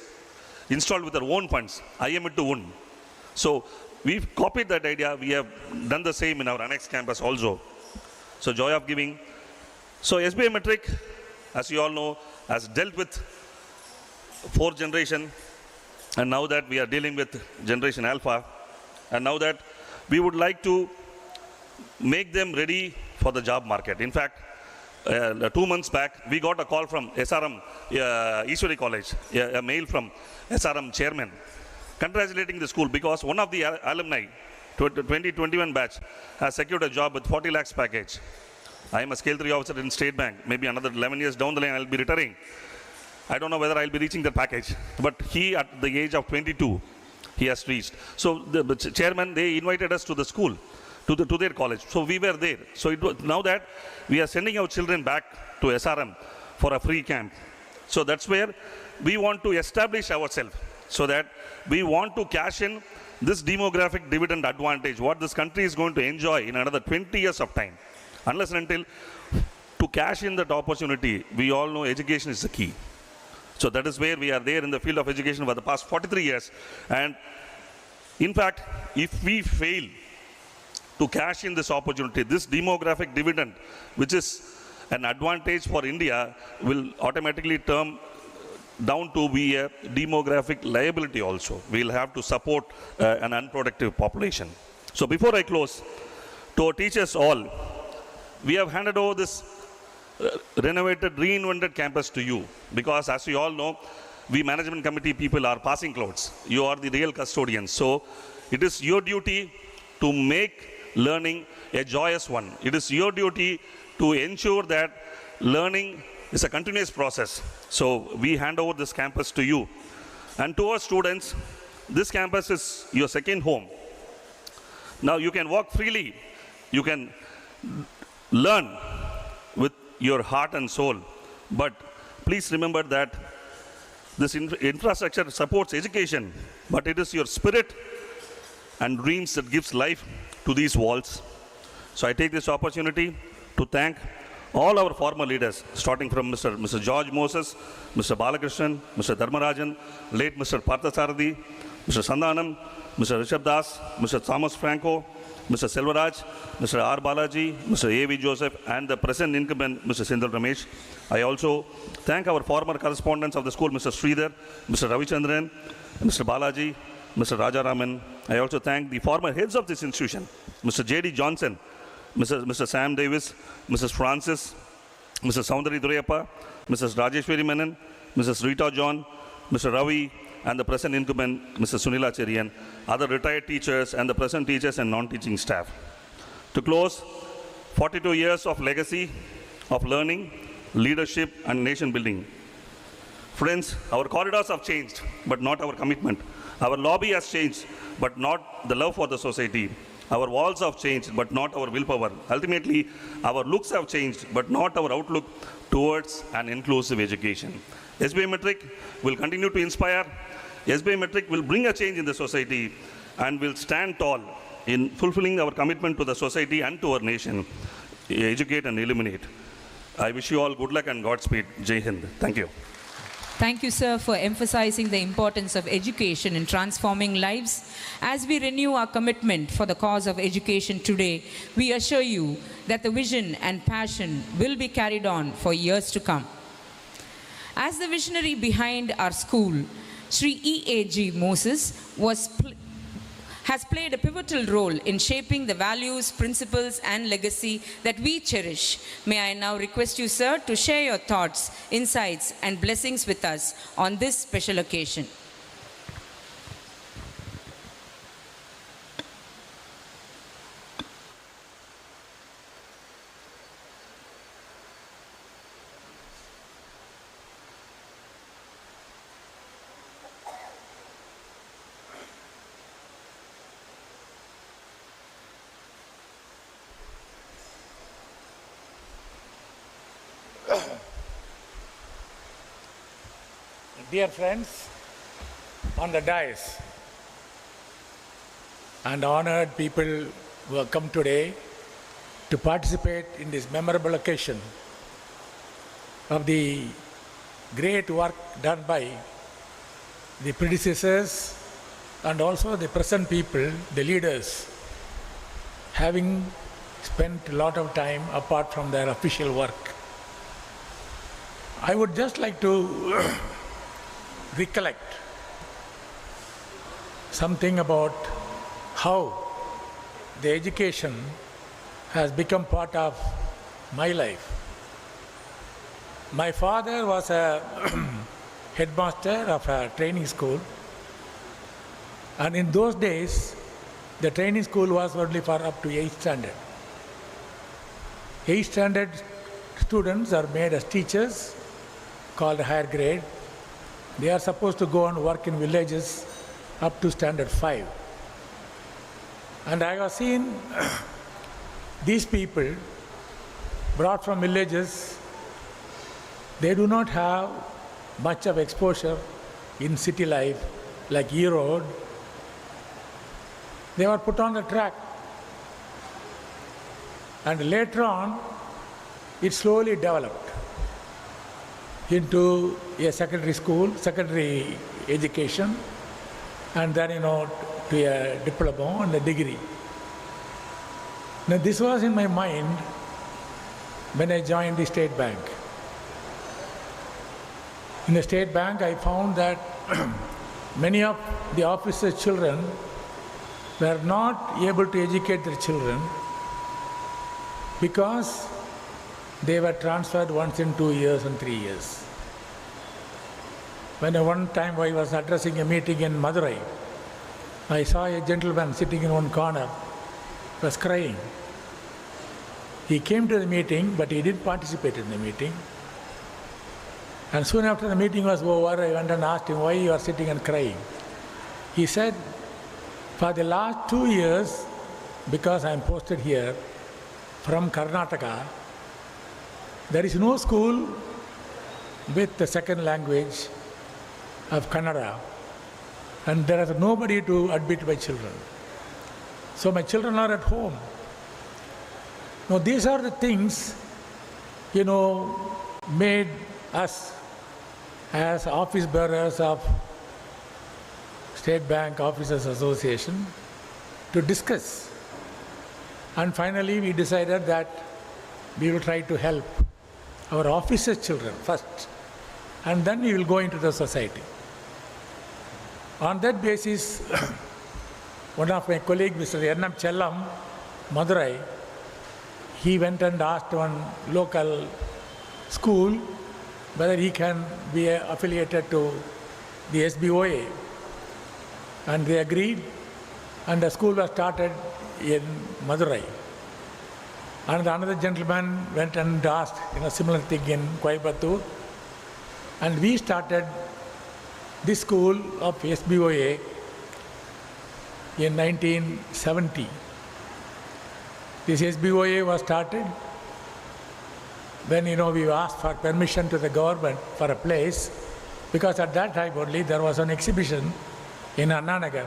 installed with her own funds. I am it to own. So we've copied that idea. We have done the same in our annex campus also. So joy of giving. So SBI metric, as you all know, has dealt with 4th generation, and now that we are dealing with generation Alpha, and now that we would like to make them ready for the job market. In fact, 2 months back, we got a call from SRM Eastway College, a mail from SRM chairman, congratulating the school because one of the alumni, 2021 batch, has secured a job with 40 lakhs package. I am a scale 3 officer in State Bank. Maybe another 11 years down the line, I'll be retiring. I don't know whether I'll be reaching that package. But he, at the age of 22, he has reached. So the chairman, they invited us to the school, to their college. So we were there. So now that we are sending our children back to SRM for a free camp. So that's where we want to establish ourselves, so that we want to cash in this demographic dividend advantage, what this country is going to enjoy in another 20 years of time. Unless and until, to cash in that opportunity, we all know education is the key. So that is where we are there in the field of education for the past 43 years. And in fact, if we fail to cash in this opportunity, this demographic dividend, which is an advantage for India, will automatically turn down to be a demographic liability also. We'll have to support an unproductive population. So before I close, to our teachers all, we have handed over this renovated, reinvented campus to you, because as you all know, we management committee people are passing clouds. You are the real custodians. So it is your duty to make learning a joyous one. It is your duty to ensure that learning is a continuous process. So we hand over this campus to you. And to our students, this campus is your second home. Now you can walk freely. You can learn with your heart and soul. But please remember that this infrastructure supports education, but it is your spirit and dreams that gives life to these walls. So I take this opportunity to thank all our former leaders, starting from Mr. George Moses, Mr. Balakrishnan, Mr. Dharmarajan, late Mr. Parthasarathi, Mr. Sandhanam, Mr. Rishabh Das, Mr. Thomas Franco, Mr. Selvaraj, Mr. R. Balaji, Mr. A.V. Joseph, and the present incumbent, Mr. Sindhal Ramesh. I also thank our former correspondents of the school, Mr. Sridhar, Mr. Ravichandran, Mr. Balaji, Mr. Rajaraman. I also thank the former heads of this institution, Mr. J.D. Johnson, Mr. Sam Davis, Mrs. Francis, Mrs. Soundari Durayappa, Mrs. Rajeshwari Menon, Mrs. Rita John, Mr. Ravi, and the present incumbent, Mrs. Sunila Cherian, other retired teachers, and the present teachers and non-teaching staff. To close, 42 years of legacy of learning, leadership, and nation building. Friends, our corridors have changed, but not our commitment. Our lobby has changed, but not the love for the society. Our walls have changed, but not our willpower. Ultimately, our looks have changed, but not our outlook towards an inclusive education. SBI Metric will continue to inspire. SBI Metric will bring a change in the society and will stand tall in fulfilling our commitment to the society and to our nation. Educate and illuminate. I wish you all good luck and Godspeed. Jai Hind. Thank you. Thank you, sir, for emphasizing the importance of education in transforming lives. As we renew our commitment for the cause of education today, we assure you that the vision and passion will be carried on for years to come. As the visionary behind our school, Sri E.A.G. Moses has played a pivotal role in shaping the values, principles, and legacy that we cherish. May I now request you, sir, to share your thoughts, insights, and blessings with us on this special occasion. Dear friends, on the dais, and honored people who have come today to participate in this memorable occasion of the great work done by the predecessors and also the present people, the leaders, having spent a lot of time apart from their official work. I would just like to recollect something about how the education has become part of my life. My father was a headmaster of a training school, and in those days the training school was only for up to 8th standard. 8th standard students are made as teachers, called higher grade. They are supposed to go and work in villages up to standard 5. And I have seen these people brought from villages, they do not have much of exposure in city life like E-Road. They were put on the track. And later on, it slowly developed into a secondary school, secondary education, and then, to a diploma and a degree. Now, this was in my mind when I joined the State Bank. In the State Bank, I found that many of the officers' children were not able to educate their children because they were transferred once in 2 years and 3 years. When one time I was addressing a meeting in Madurai, I saw a gentleman sitting in one corner, was crying. He came to the meeting, but he didn't participate in the meeting. And soon after the meeting was over, I went and asked him, why you are sitting and crying? He said, for the last 2 years, because I am posted here from Karnataka, there is no school with the second language of Kannada, and there is nobody to admit my children. So my children are at home. Now these are the things made us as office bearers of State Bank Officers Association to discuss. And finally, we decided that we will try to help our officers' children first, and then we will go into the society. On that basis, one of my colleagues, Mr. N.M. Chellam, Madurai, he went and asked one local school whether he can be affiliated to the SBOA. And they agreed, and the school was started in Madurai. And another gentleman went and asked similar thing in Coimbatore. And we started this school of SBOA in 1970. This SBOA was started when we asked for permission to the government for a place, because at that time only there was an exhibition in Anna Nagar,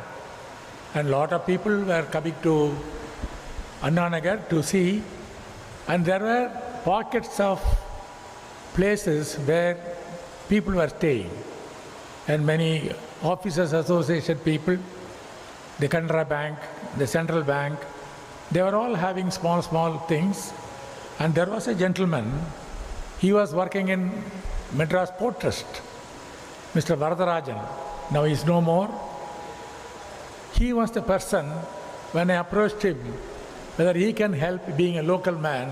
and a lot of people were coming to Anna Nagar to see, and there were pockets of places where people were staying, and many Officers Association people, the Canara Bank, the Central Bank, they were all having small things. And there was a gentleman, he was working in Madras Port Trust, Mr. Varadarajan. Now he is no more. He was the person, when I approached him, whether he can help, being a local man,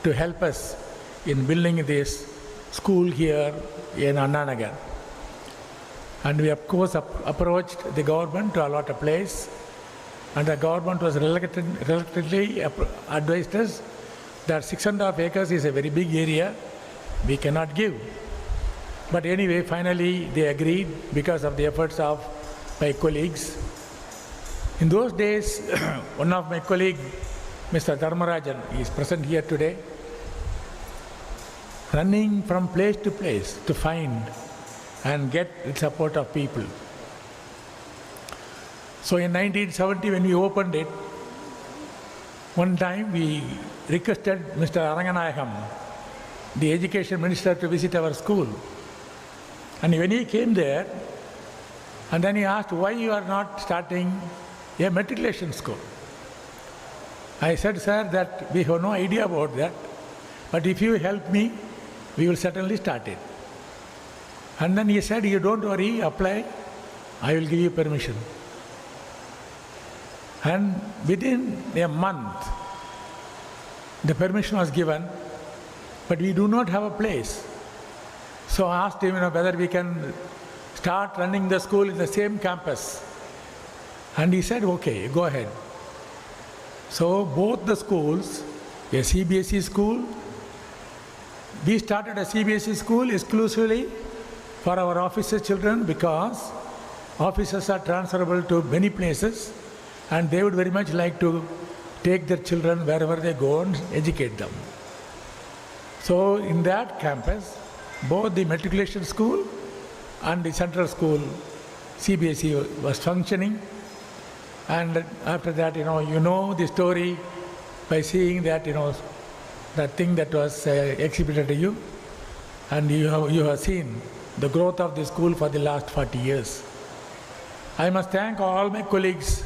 to help us in building this school here in Anna Nagar. And we of course approached the government to allot a place, and the government was reluctantly advised us that 6.5 acres is a very big area, we cannot give. But anyway, finally they agreed because of the efforts of my colleagues. In those days, one of my colleagues, Mr. Dharmarajan, is present here today, running from place to place to find and get the support of people. So in 1970, when we opened it, one time we requested Mr. Aranganayagam, the education minister, to visit our school. And when he came there, and then he asked, why you are not starting a matriculation school? I said, sir, that we have no idea about that, but if you help me, we will certainly start it. And then he said, you don't worry, apply, I will give you permission. And within a month, the permission was given, but we do not have a place. So I asked him whether we can start running the school in the same campus. And he said, okay, go ahead. So both the schools, a CBSE school, we started a CBSE school exclusively for our officers' children, because officers are transferable to many places, and they would very much like to take their children wherever they go and educate them. So in that campus, both the matriculation school and the central school, CBSE, was functioning. And after that, you know the story by seeing that, that thing that was exhibited to you, and you have seen the growth of the school for the last 40 years. I must thank all my colleagues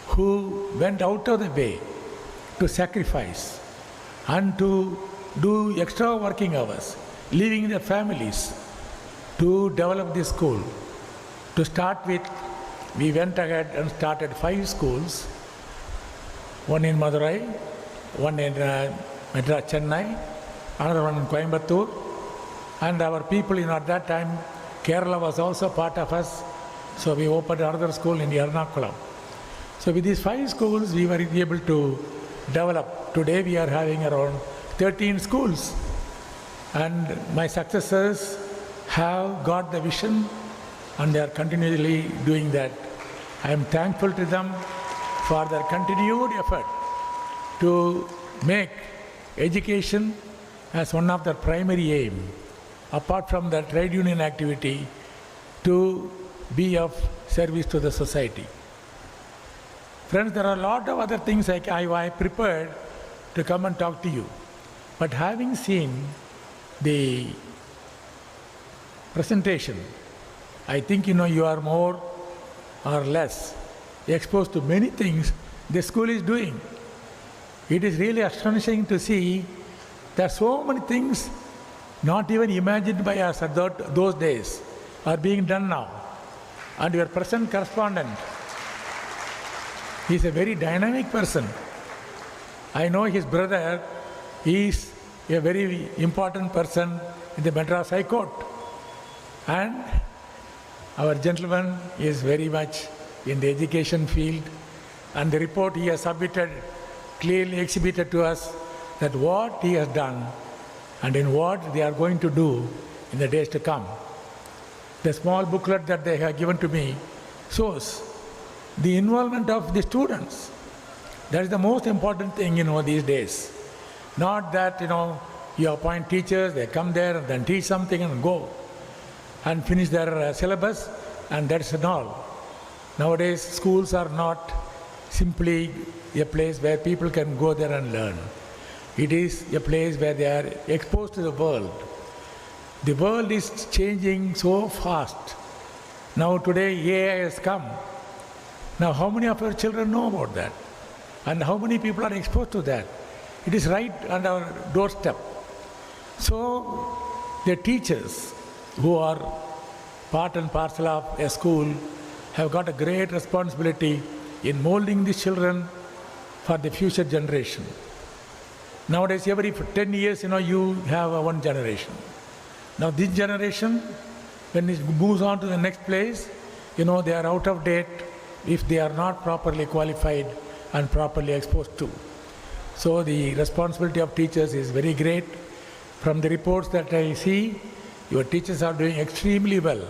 who went out of the way to sacrifice and to do extra working hours, leaving their families to develop this school. To start with, we went ahead and started 5 schools, one in Madurai, one in Madras, Chennai, another one in Coimbatore, and our people at that time, Kerala was also part of us, so we opened another school in Ernakulam. So with these 5 schools, we were able to develop. Today we are having around 13 schools, and my successors have got the vision, and they are continually doing that. I am thankful to them for their continued effort to make education as one of their primary aim, apart from the trade union activity, to be of service to the society. Friends, there are a lot of other things I prepared to come and talk to you. But having seen the presentation, I think you are more or less exposed to many things the school is doing. It is really astonishing to see that so many things not even imagined by us at those days are being done now. And your present correspondent is a very dynamic person. I know his brother is a very important person in the Madras High Court. And our gentleman is very much in the education field. And the report he has submitted clearly exhibited to us that what he has done and in what they are going to do in the days to come. The small booklet that they have given to me shows the involvement of the students. That is the most important thing, these days. Not that, you appoint teachers, they come there and then teach something and go and finish their syllabus, and that's all. Nowadays, schools are not simply a place where people can go there and learn. It is a place where they are exposed to the world. The world is changing so fast. Now today AI has come. Now how many of our children know about that? And how many people are exposed to that? It is right on our doorstep. So the teachers who are part and parcel of a school have got a great responsibility in molding the children for the future generation. Nowadays, every 10 years, you have one generation. Now this generation, when it moves on to the next place, they are out of date if they are not properly qualified and properly exposed to. So the responsibility of teachers is very great. From the reports that I see, your teachers are doing extremely well.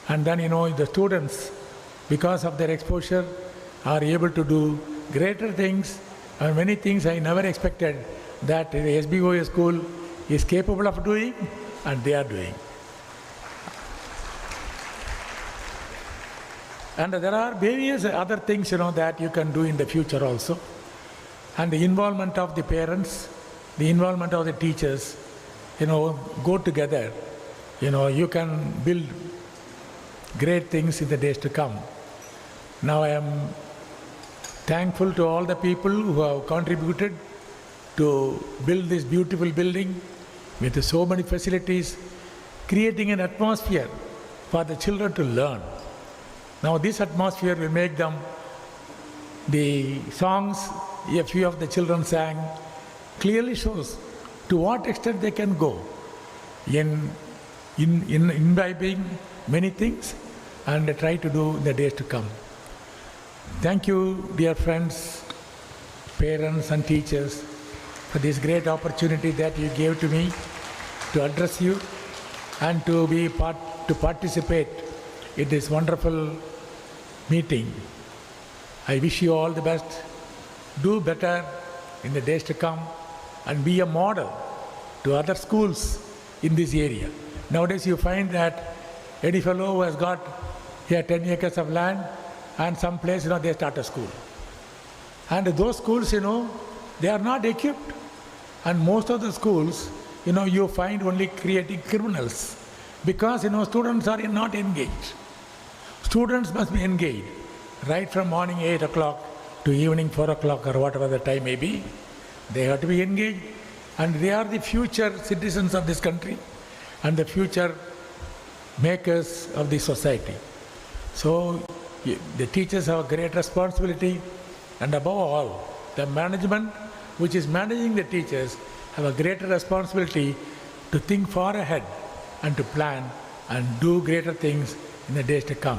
And then, the students, because of their exposure, are able to do greater things and many things I never expected that the SBOA school is capable of doing, and they are doing. And there are various other things, that you can do in the future also. And the involvement of the parents, the involvement of the teachers, go together. You can build great things in the days to come. Now I am thankful to all the people who have contributed to build this beautiful building with so many facilities, creating an atmosphere for the children to learn. Now this atmosphere will make them, the songs a few of the children sang clearly shows to what extent they can go in imbibing many things and try to do in the days to come. Thank you, dear friends, parents and teachers, for this great opportunity that you gave to me to address you and to participate in this wonderful meeting. I wish you all the best. Do better in the days to come and be a model to other schools in this area. Nowadays you find that any fellow who has got here 10 acres of land and some place, they start a school. And those schools, they are not equipped. And most of the schools, you find only creating criminals because, students are not engaged. Students must be engaged right from morning 8 o'clock to evening 4 o'clock or whatever the time may be. They have to be engaged, and they are the future citizens of this country and the future makers of the society. So the teachers have a great responsibility, and above all, the management which is managing the teachers have a greater responsibility to think far ahead and to plan and do greater things in the days to come.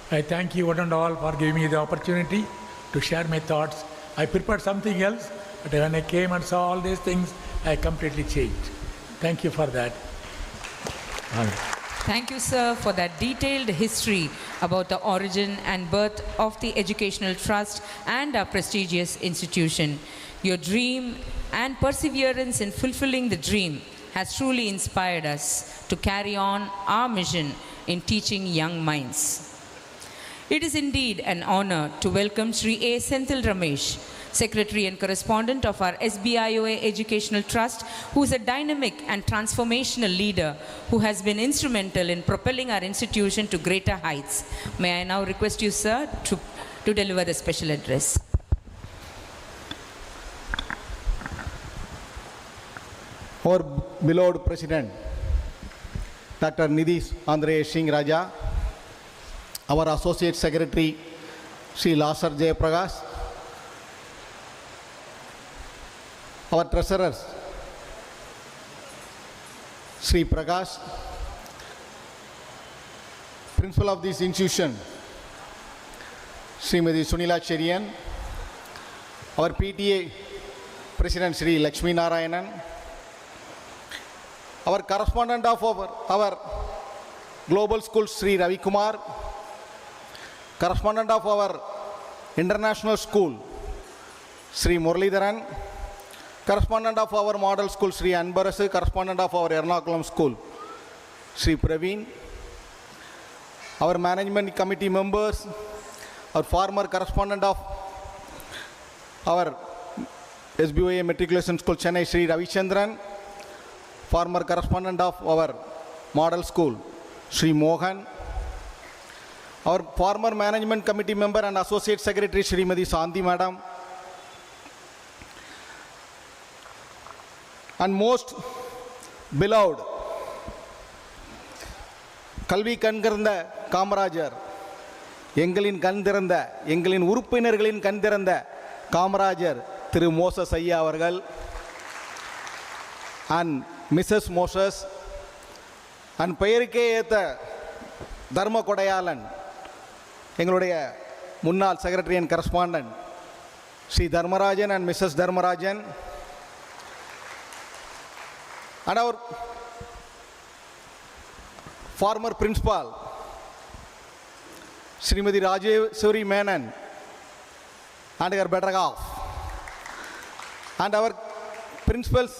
I thank you one and all for giving me the opportunity to share my thoughts. I prepared something else, but when I came and saw all these things, I completely changed. Thank you for that. Thank you, sir, for that detailed history about the origin and birth of the Educational Trust and our prestigious institution. Your dream and perseverance in fulfilling the dream has truly inspired us to carry on our mission in teaching young minds. It is indeed an honor to welcome Sri A. Senthil Ramesh, Secretary and Correspondent of our SBIOA Educational Trust, who is a dynamic and transformational leader who has been instrumental in propelling our institution to greater heights. May I now request you, sir, to deliver the special address. Our beloved President, Dr. Nidhi Andre Singh Raja, our Associate Secretary, Sri Lasar Jayaprakash, our Treasurers, Sri Prakash, Principal of this institution, Srimati Sunila Cherian, our PTA President Sri Lakshmi Narayanan, our correspondent of our global school Sri Ravi Kumar, correspondent of our international school Sri Muralidharan, correspondent of our model school Sri Anbarasu, correspondent of our Ernakulam school Sri Praveen, our management committee members, our former correspondent of our SBOA Matriculation School Chennai Sri Ravichandran, former correspondent of our model school Sri Mohan, our former management committee member and associate secretary Srimati Sandhi Madam, and most beloved Kalvi Kangaranda Kamarajar, எங்களின் கண் திறந்த எங்களின் உறுப்பினர்களின் கண் திறந்த காமராஜர் திரு Moses ஐயா அவர்கள் and Mrs. Moses and பெயருக்கே ஏத்த தர்ம கொடையாளன் எங்களுடைய முன்னாள் secretary and correspondent Shri Dharmarajan and Mrs. Dharmarajan and our former principal Srimati Rajeshwari Menon and her better half, and our principals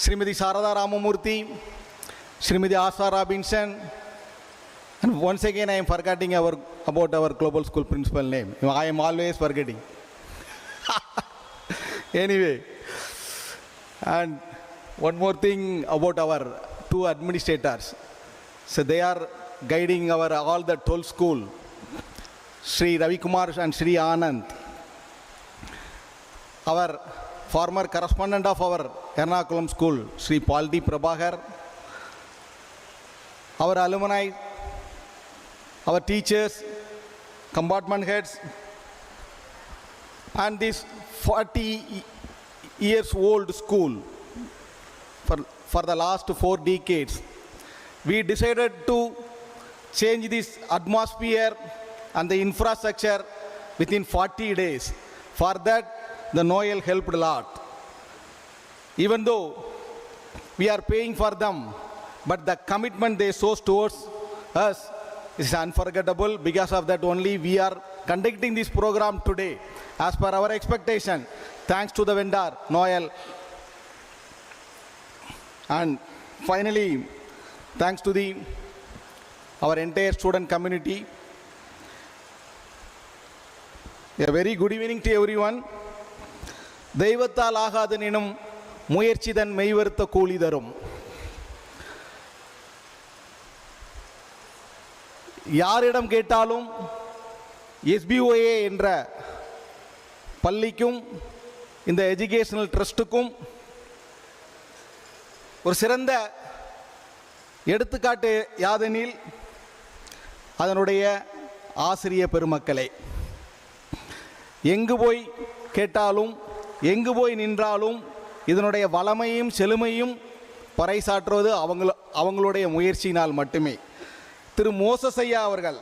Srimati Sarada Ramamurthy, Srimati Asa Robinson, and once again I am forgetting about our global school principal name. I am always forgetting. Anyway, and one more thing about our two administrators. So they are guiding all the 12 school, Sri Ravi Kumar and Sri Anand, our former correspondent of our Ernakulam school, Sri Paldi Prabhakar, our alumni, our teachers, compartment heads, and this 40 years old school for the last 4 decades. We decided to change this atmosphere and the infrastructure within 40 days. For that, the Noel helped a lot. Even though we are paying for them, but the commitment they show towards us is unforgettable. Because of that only we are conducting this program today as per our expectation. Thanks to the vendor, Noel. And finally, thanks to our entire student community. A very good evening to everyone. தெய்வத்தால் ஆகாதெனினும் முயற்சிதன் மெய்வருத்த கூலி தரும். யாரிடம் கேட்டாலும் SBOA என்ற பள்ளிக்கும் இந்த educational ட்ரஸ்ட்டுக்கும் ஒரு சிறந்த எடுத்துக்காட்டு யாதெனில் அதனுடைய ஆசிரிய பெருமக்களே. எங்கு போய் கேட்டாலும் எங்கு போய் நின்றாலும் இதனுடைய வளமையும் செழுமையும் பறைசாற்றுவது அவங்களுடைய முயற்சியினால் மட்டுமே. திரு மோசஸ் ஐயா அவர்கள்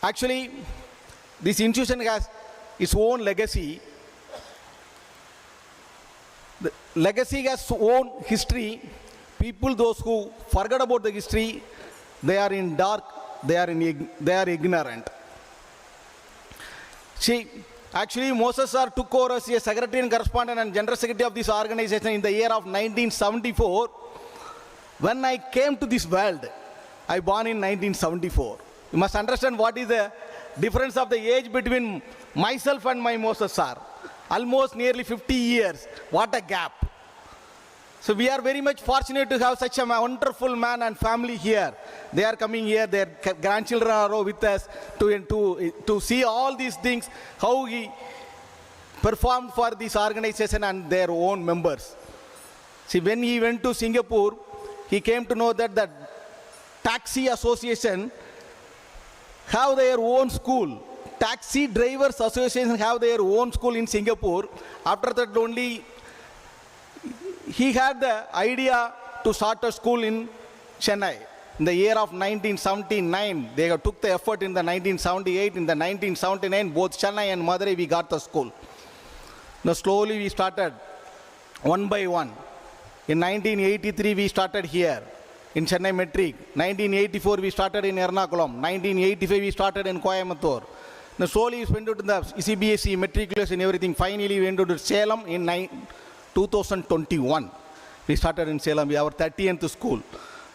actually this institution has its own legacy. The legacy has own history. People, those who forget about the history, they are in dark, they are ignorant. See, actually Moses sir took over as a secretary and correspondent and general secretary of this organization in the year of 1974. When I came to this world, I born in 1974. You must understand what is the difference of the age between myself and my Moses sir. Almost nearly 50 years. What a gap. So we are very much fortunate to have such a wonderful man and family here. They are coming here, their grandchildren are with us to see all these things, how he performed for this organization and their own members. See, when he went to Singapore, he came to know that the taxi association have their own school. Taxi drivers association have their own school in Singapore. After that only he had the idea to start a school in Chennai. In the year of 1979, they took the effort in the 1978. In the 1979, both Chennai and Madurai, we got the school. Now slowly we started, one by one. In 1983, we started here in Chennai Metric. 1984, we started in Ernakulam. 1985, we started in Coimbatore. Now slowly we went to the CBSE, matriculation and everything. Finally, we went to Salem in 2021. We started in Salem. We are our 30th school.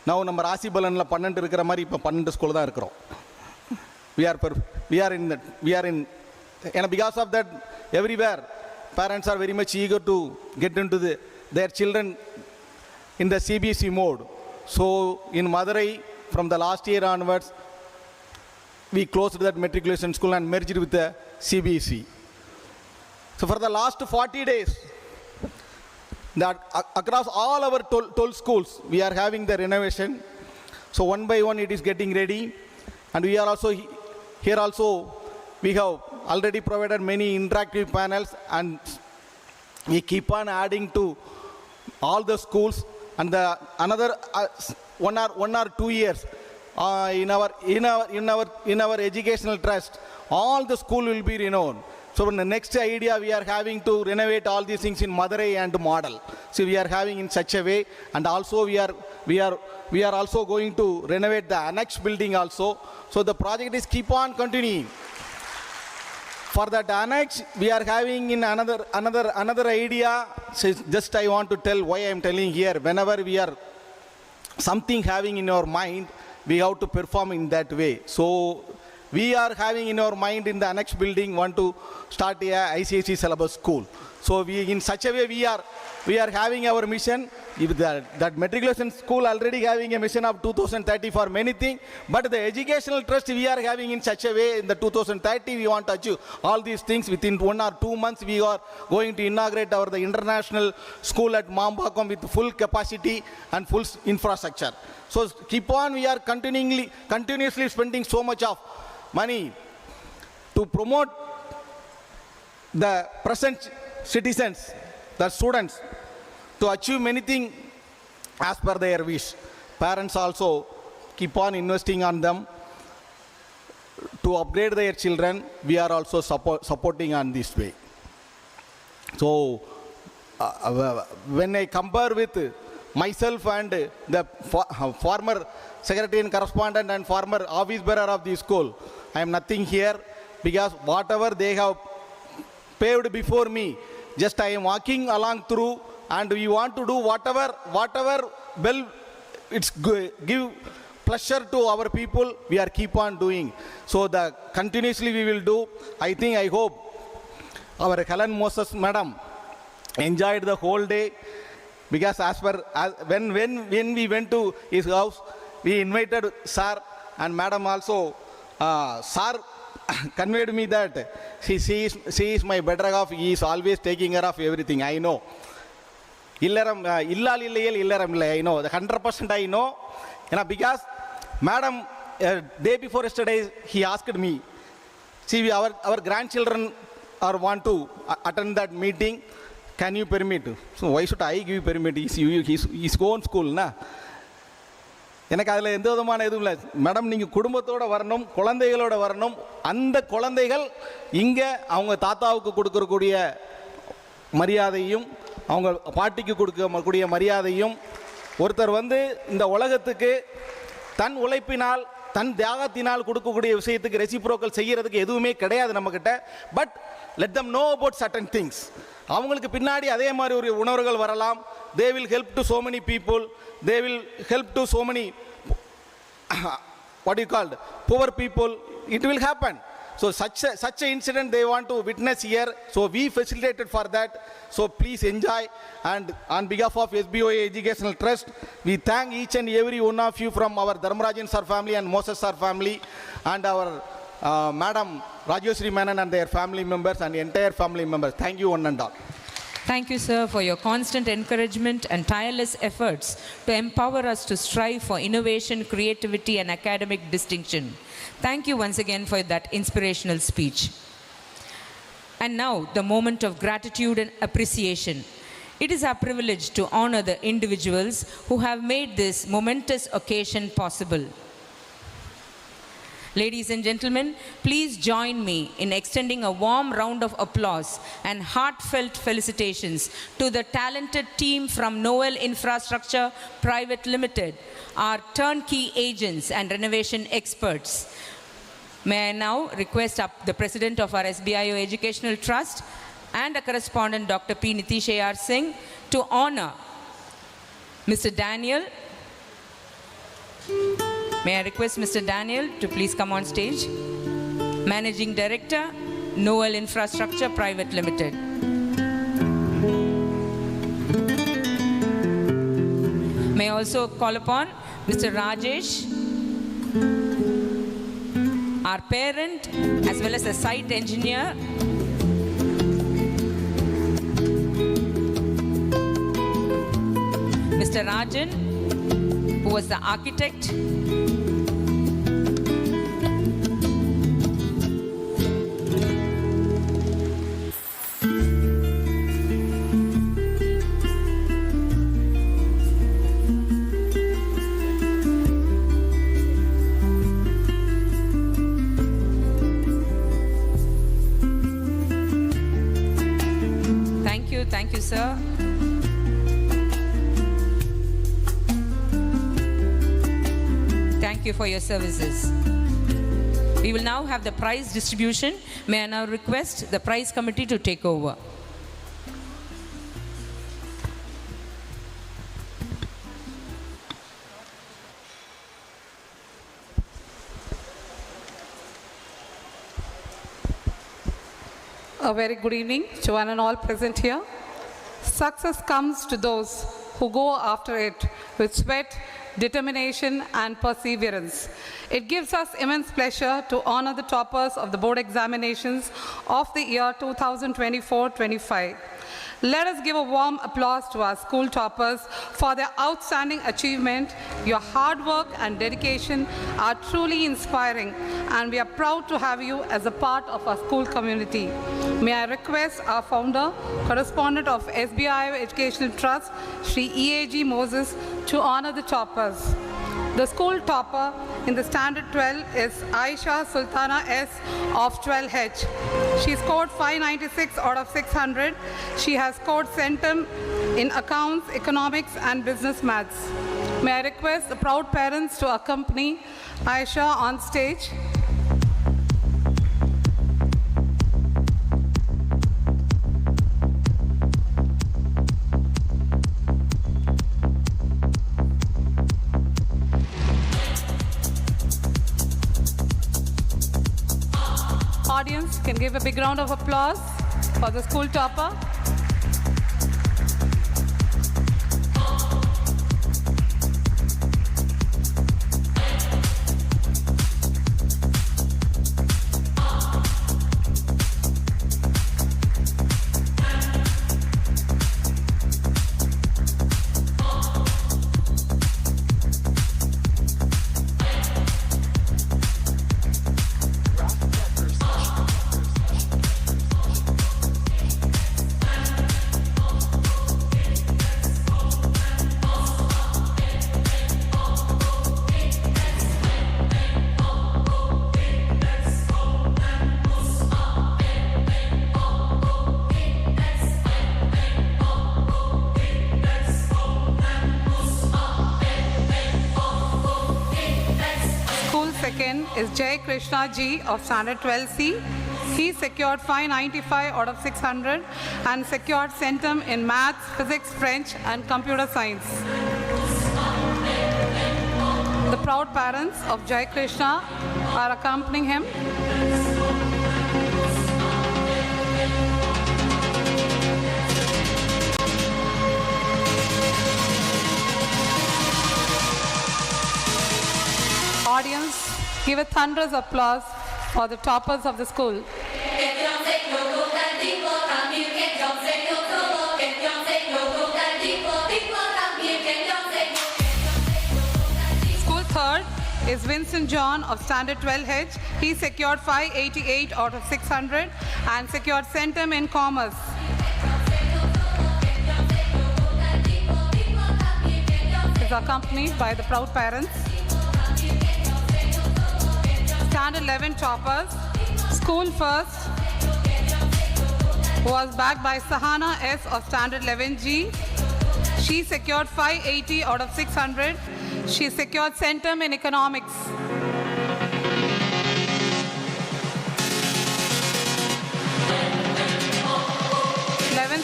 Now, நம்ம ராசி பலன்ல 12 இருக்கிற மாதிரி இப்ப 12 school தான் இருக்கிறோம். We are in and because of that, everywhere parents are very much eager to get into their children in the CBSE mode. So in Madurai, from the last year onwards, we closed that matriculation school and merged with the CBSE. So for the last 40 days, that across all our 12 schools, we are having the renovation. So one by one it is getting ready. And we are also, here also, we have already provided many interactive panels, and we keep on adding to all the schools. And another 1 or 2 years, in our educational trust, all the school will be renowned. So in the next idea, we are having to renovate all these things in Madurai and model. So we are having in such a way, and also we are also going to renovate the annex building also. So the project is keep on continuing. For that annex, we are having in another idea. So just I want to tell why I am telling here. Whenever we are something having in our mind, we have to perform in that way. So we are having in our mind in the annex building want to start a ICSE syllabus school. So in such a way we are having our mission. If that matriculation school already having a mission of 2030 for many things, but the educational trust we are having in such a way in the 2030 we want to achieve all these things. Within 1 or 2 months we are going to inaugurate the international school at Mambakkam with full capacity and full infrastructure. So keep on, we are continuously spending so much of money to promote the present citizens, the students, to achieve many things as per their wish. Parents also keep on investing on them to upgrade their children. We are also supporting on this way. So when I compare with myself and the former secretary and correspondent and former office bearer of the school, I am nothing here, because whatever they have paved before me, just I am walking along through, and we want to do whatever well it's give pleasure to our people, we are keep on doing. So the continuously we will do. I hope our Helen Moses madam enjoyed the whole day, because when we went to his house, we invited sir and madam also. Sir conveyed me that she is my better half. He is always taking care of everything. I know. I know. The 100% I know. Because madam, day before yesterday, he asked me, see, our grandchildren want to attend that meeting. Can you permit? So why should I give permit? His own school, na? எனக்கு அதில் எந்த விதமான எதுவும் இல்லை. Madam, நீங்கள் குடும்பத்தோடு வரணும், குழந்தைகளோடு வரணும். அந்த குழந்தைகள் இங்கே அவங்க தாத்தாவுக்கு கொடுக்கக்கூடிய மரியாதையும் அவங்க பாட்டிக்கு கொடுக்கக்கூடிய மரியாதையும், ஒருத்தர் இந்த உலகத்துக்கு தன் உழைப்பினால் தன் தியாகத்தினால் கொடுக்கக்கூடிய விஷயத்துக்கு ரெசிப்ரோக்கல் செய்கிறதுக்கு எதுவுமே கிடையாது நம்மக்கிட்ட. But let them know about certain things. அவங்களுக்கு பின்னாடி அதே மாதிரி ஒரு உணர்வுகள் வரலாம். They will help to so many people. They will help to so many, what do you call, poor people. It will happen. So such an incident they want to witness here. So we facilitated for that. So please enjoy. And on behalf of SBOA Educational Trust, we thank each and every one of you from our Dharmarajan sir family and Moses sir family and our Madam Rajyasri Menon and their family members and entire family members. Thank you one and all. Thank you, sir, for your constant encouragement and tireless efforts to empower us to strive for innovation, creativity, and academic distinction. Thank you once again for that inspirational speech. And now, the moment of gratitude and appreciation. It is our privilege to honor the individuals who have made this momentous occasion possible. Ladies and gentlemen, please join me in extending a warm round of applause and heartfelt felicitations to the talented team from Noel Infrastructure Private Limited, our turnkey agents and renovation experts. May I now request up the President of our SBIO Educational Trust and a correspondent, Dr. P. Nitish A.R. Singh, to honor Mr. Daniel. May I request Mr. Daniel to please come on stage. Managing Director, Noel Infrastructure Private Limited. May I also call upon Mr. Rajesh, our parent, as well as the site engineer. Mr. Rajan, who was the architect. Thank you, sir. Thank you for your services. We will now have the prize distribution. May I now request the prize committee to take over. A very good evening to one and all present here. Success comes to those who go after it with sweat, determination, and perseverance. It gives us immense pleasure to honor the toppers of the board examinations of the year 2024-25. Let us give a warm applause to our school toppers for their outstanding achievement. Your hard work and dedication are truly inspiring, and we are proud to have you as a part of our school community. May I request our founder, correspondent of SBIO Educational Trust, Shri E.A.G. Moses, to honor the toppers. The school topper in the Standard 12 is Aisha Sultana S. of 12H. She scored 596 out of 600. She has scored centum in accounts, economics, and business maths. May I request the proud parents to accompany Aisha on stage. Audience can give a big round of applause for the school topper. Is Jai Krishna Ji of Standard 12C. He secured 595 out of 600 and secured centum in maths, physics, French, and computer science. The proud parents of Jai Krishna are accompanying him. Give a thunderous applause for the toppers of the school. School third is Vincent John of Standard 12H. He secured 588 out of 600 and secured centum in commerce. He is accompanied by the proud parents. Standard 11 toppers. School first was backed by Sahana S of Standard 11G. She secured 580 out of 600. She secured centum in economics.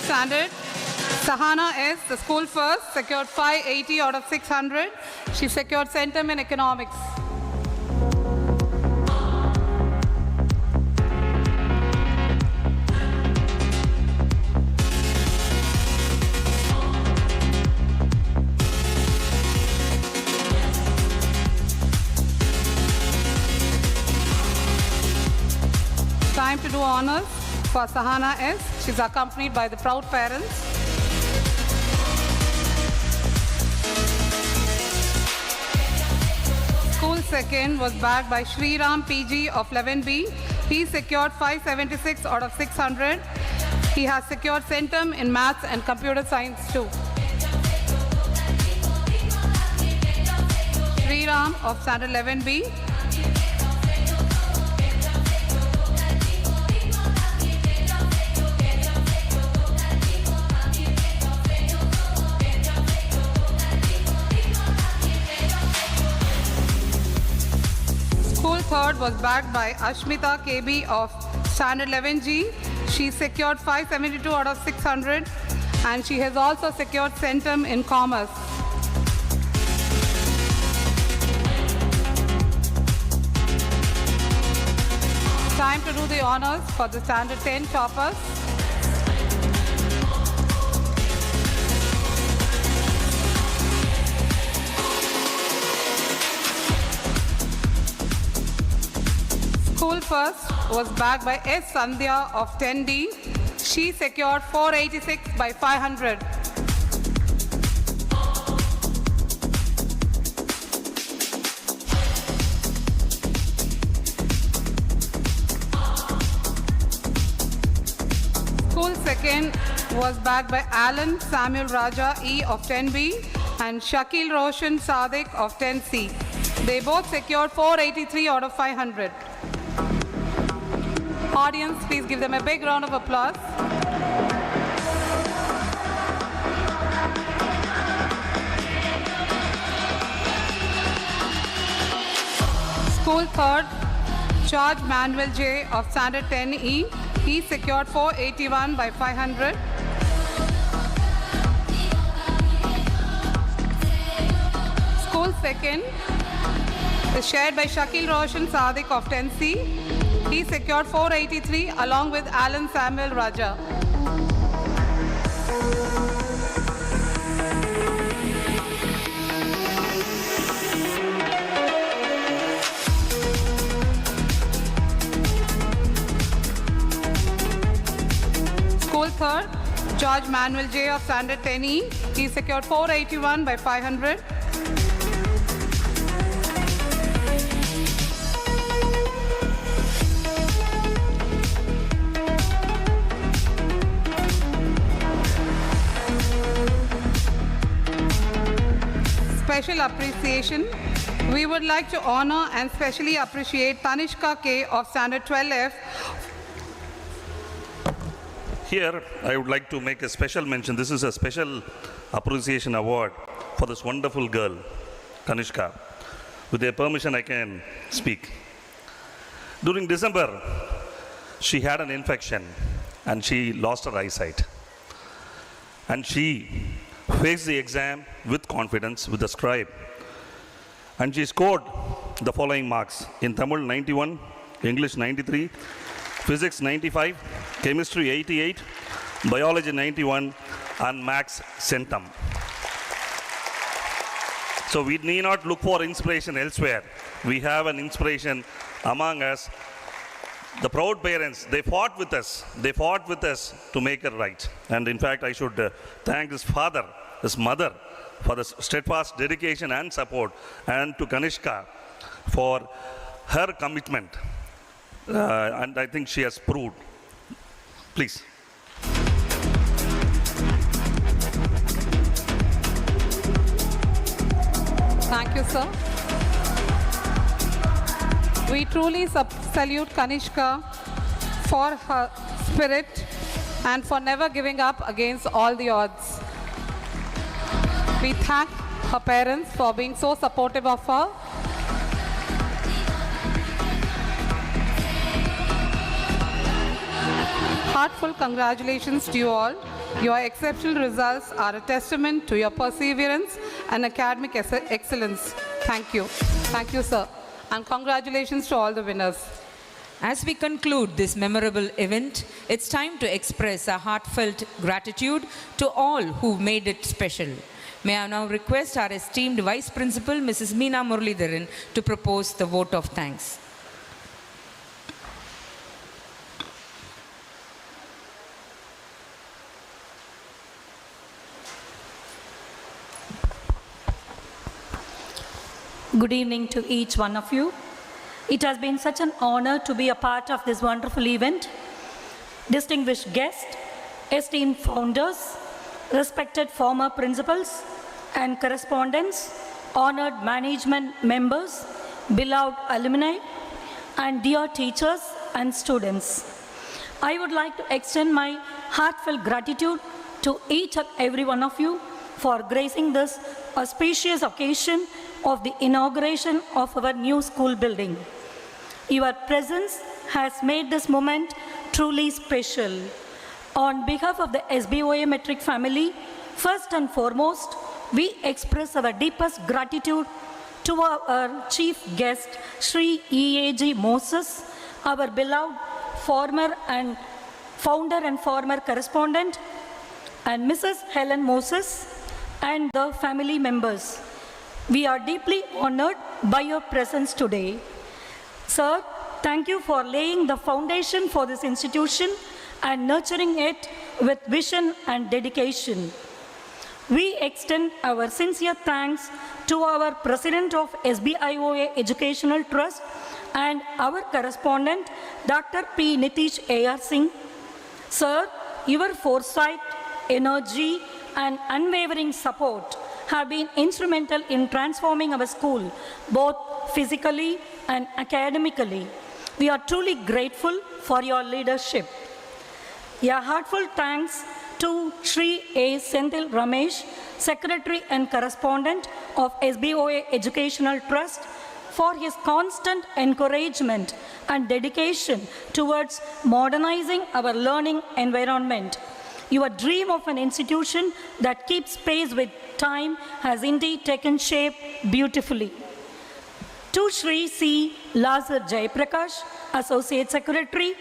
Standard, Sahana S, the school first, secured 580 out of 600. She secured centum in economics. Time to do honors for Sahana S. She's accompanied by the proud parents. School second was backed by Sriram PG of 11B. He secured 576 out of 600. He has secured centum in maths and computer science too. Sriram of Standard 11B. Third was backed by Ashmita KB of Standard 11G. She secured 572 out of 600 and she has also secured centum in commerce. Time to do the honors for the Standard 10 toppers. School first was backed by S. Sandhya of 10D. She secured 486 by 500. School second was backed by Alan Samuel Raja E of 10B and Shakil Roshan Sadiq of 10C. They both secured 483 out of 500. Audience, please give them a big round of applause. School third, George Manuel J of Standard 10E. He secured 481 by 500. School second is shared by Shakil Roshan Sadiq of 10C. He secured 483 along with Alan Samuel Raja. School third, George Manuel J of Standard 10E. He secured 481 by 500. Special appreciation. We would like to honor and specially appreciate Tanishka K of Standard 12F. Here, I would like to make a special mention. This is a special appreciation award for this wonderful girl, Tanishka. With their permission, I can speak. During December, she had an infection and she lost her eyesight. And she faced the exam with confidence with the scribe. And she scored the following marks: in Tamil 91, English 93, Physics 95, Chemistry 88, Biology 91, and Maths centum. So we need not look for inspiration elsewhere. We have an inspiration among us. The proud parents, they fought with us. They fought with us to make it right. And in fact, I should thank his father, his mother, for the steadfast dedication and support, and to Kanishka for her commitment. And I think she has proved. Please. Thank you, sir. We truly salute Kanishka for her spirit and for never giving up against all the odds. We thank her parents for being so supportive of her. Heartfelt congratulations to you all. Your exceptional results are a testament to your perseverance and academic excellence. Thank you. Thank you, sir. And congratulations to all the winners. As we conclude this memorable event, it's time to express our heartfelt gratitude to all who made it special. May I now request our esteemed Vice Principal, Mrs. Meena Muralidharan, to propose the vote of thanks. Good evening to each one of you. It has been such an honor to be a part of this wonderful event. Distinguished guests, esteemed founders, respected former principals and correspondents, honored management members, beloved alumni, and dear teachers and students. I would like to extend my heartfelt gratitude to each and every one of you for gracing this auspicious occasion of the inauguration of our new school building. Your presence has made this moment truly special. On behalf of the SBOA Metric family, first and foremost, we express our deepest gratitude to our chief guest, Sri EAG Moses, our beloved former and founder and former correspondent, and Mrs. Helen Moses, and the family members. We are deeply honored by your presence today. Sir, thank you for laying the foundation for this institution and nurturing it with vision and dedication. We extend our sincere thanks to our President of SBIOA Educational Trust and our correspondent, Dr. P. Nitish A.R. Singh. Sir, your foresight, energy, and unwavering support have been instrumental in transforming our school, both physically and academically. We are truly grateful for your leadership. A heartfelt thanks to Sri A. Senthil Ramesh, Secretary and Correspondent of SBOA Educational Trust, for his constant encouragement and dedication towards modernizing our learning environment. Your dream of an institution that keeps pace with time has indeed taken shape beautifully. To Sri C. Lazar Jayaprakash, Associate Secretary,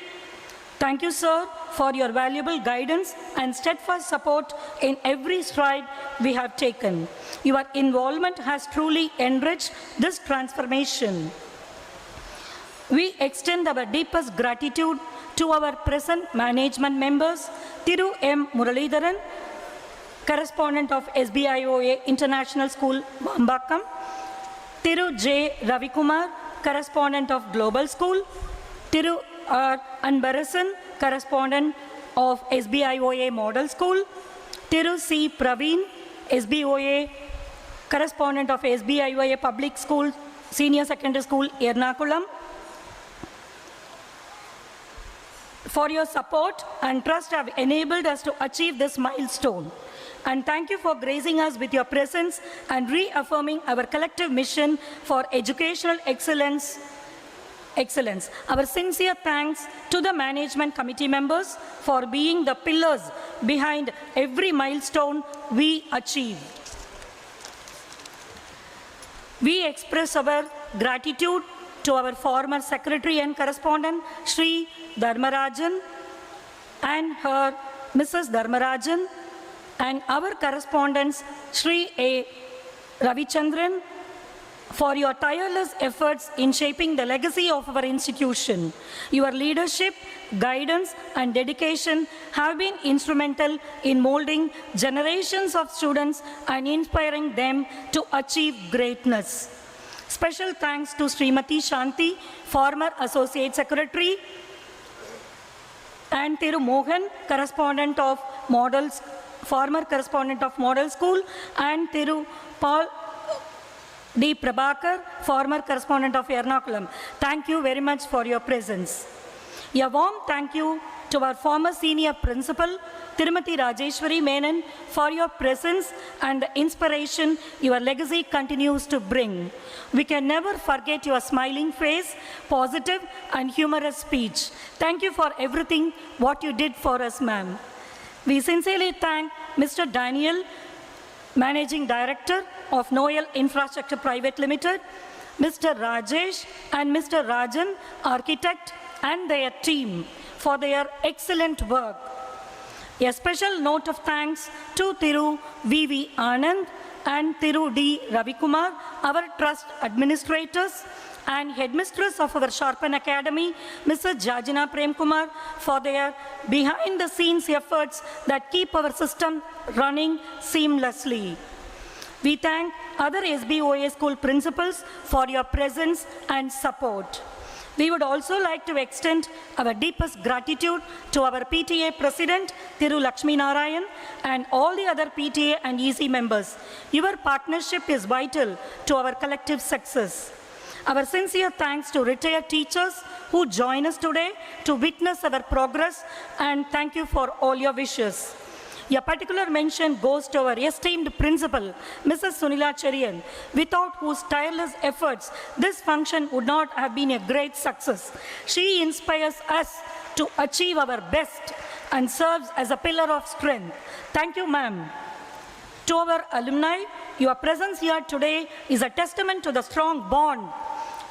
thank you, sir, for your valuable guidance and steadfast support in every stride we have taken. Your involvement has truly enriched this transformation. We extend our deepest gratitude to our present management members, Thiru M. Muralidharan, Correspondent of SBIOA International School, Mambakam, Thiru J. Ravikumar, Correspondent of Global School, Thiru R. Anbarasan, Correspondent of SBIOA Model School, Thiru C. Praveen, SBOA, Correspondent of SBIOA Public School, Senior Secondary School, Ernakulam, for your support and trust have enabled us to achieve this milestone. And thank you for gracing us with your presence and reaffirming our collective mission for educational excellence. Our sincere thanks to the management committee members for being the pillars behind every milestone we achieve. We express our gratitude to our former secretary and correspondent, Sri Dharmarajan, and her Mrs. Dharmarajan, and our correspondents, Sri A. Ravichandran, for your tireless efforts in shaping the legacy of our institution. Your leadership, guidance, and dedication have been instrumental in molding generations of students and inspiring them to achieve greatness. Special thanks to Srimati Shanti, former Associate Secretary, and Thiru Mohan, correspondent of Models, former correspondent of Model School, and Thiru Paul D. Prabhakar, former correspondent of Ernakulam. Thank you very much for your presence. A warm thank you to our former senior principal, Tirumati Rajeshwari Menon, for your presence and the inspiration your legacy continues to bring. We can never forget your smiling face, positive and humorous speech. Thank you for everything what you did for us, ma'am. We sincerely thank Mr. Daniel, Managing Director of Noel Infrastructure Private Limited, Mr. Rajesh and Mr. Rajan, Architect, and their team for their excellent work. A special note of thanks to Thiru V.V. Anand and Thiru D. Ravikumar, our trust administrators, and headmistress of our Sharpan Academy, Mrs. Jajina Prem Kumar, for their behind-the-scenes efforts that keep our system running seamlessly. We thank other SBOA school principals for your presence and support. We would also like to extend our deepest gratitude to our PTA President, Thiru Lakshmi Narayan, and all the other PTA and EC members. Your partnership is vital to our collective success. Our sincere thanks to retired teachers who join us today to witness our progress, and thank you for all your wishes. A particular mention goes to our esteemed principal, Mrs. Sunila Cherian, without whose tireless efforts this function would not have been a great success. She inspires us to achieve our best and serves as a pillar of strength. Thank you, ma'am. To our alumni, your presence here today is a testament to the strong bond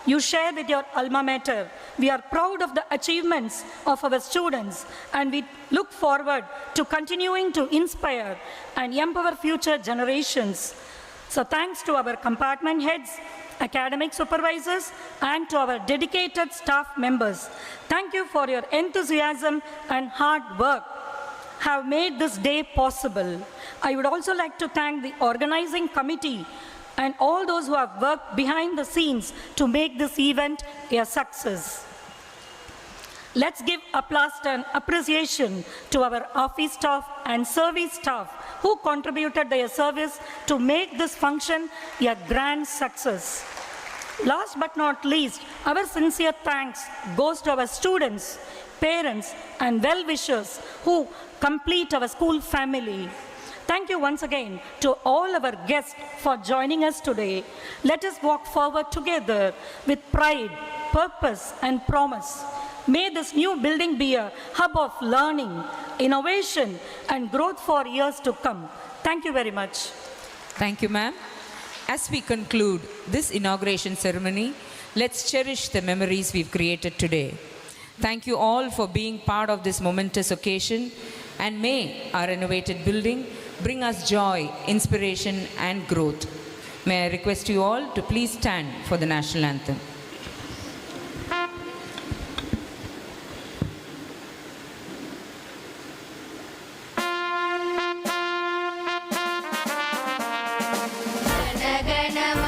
you share with your alma mater. We are proud of the achievements of our students, and we look forward to continuing to inspire and empower future generations. So thanks to our compartment heads, academic supervisors, and to our dedicated staff members. Thank you for your enthusiasm and hard work have made this day possible. I would also like to thank the organizing committee and all those who have worked behind the scenes to make this event a success. Let's give applause and appreciation to our office staff and service staff who contributed their service to make this function a grand success. Last but not least, our sincere thanks goes to our students, parents, and well-wishers who complete our school family. Thank you once again to all our guests for joining us today. Let us walk forward together with pride, purpose, and promise. May this new building be a hub of learning, innovation, and growth for years to come. Thank you very much. Thank you, ma'am. As we conclude this inauguration ceremony, let's cherish the memories we've created today. Thank you all for being part of this momentous occasion, and may our renovated building bring us joy, inspiration, and growth. May I request you all to please stand for the national anthem. Jana Gana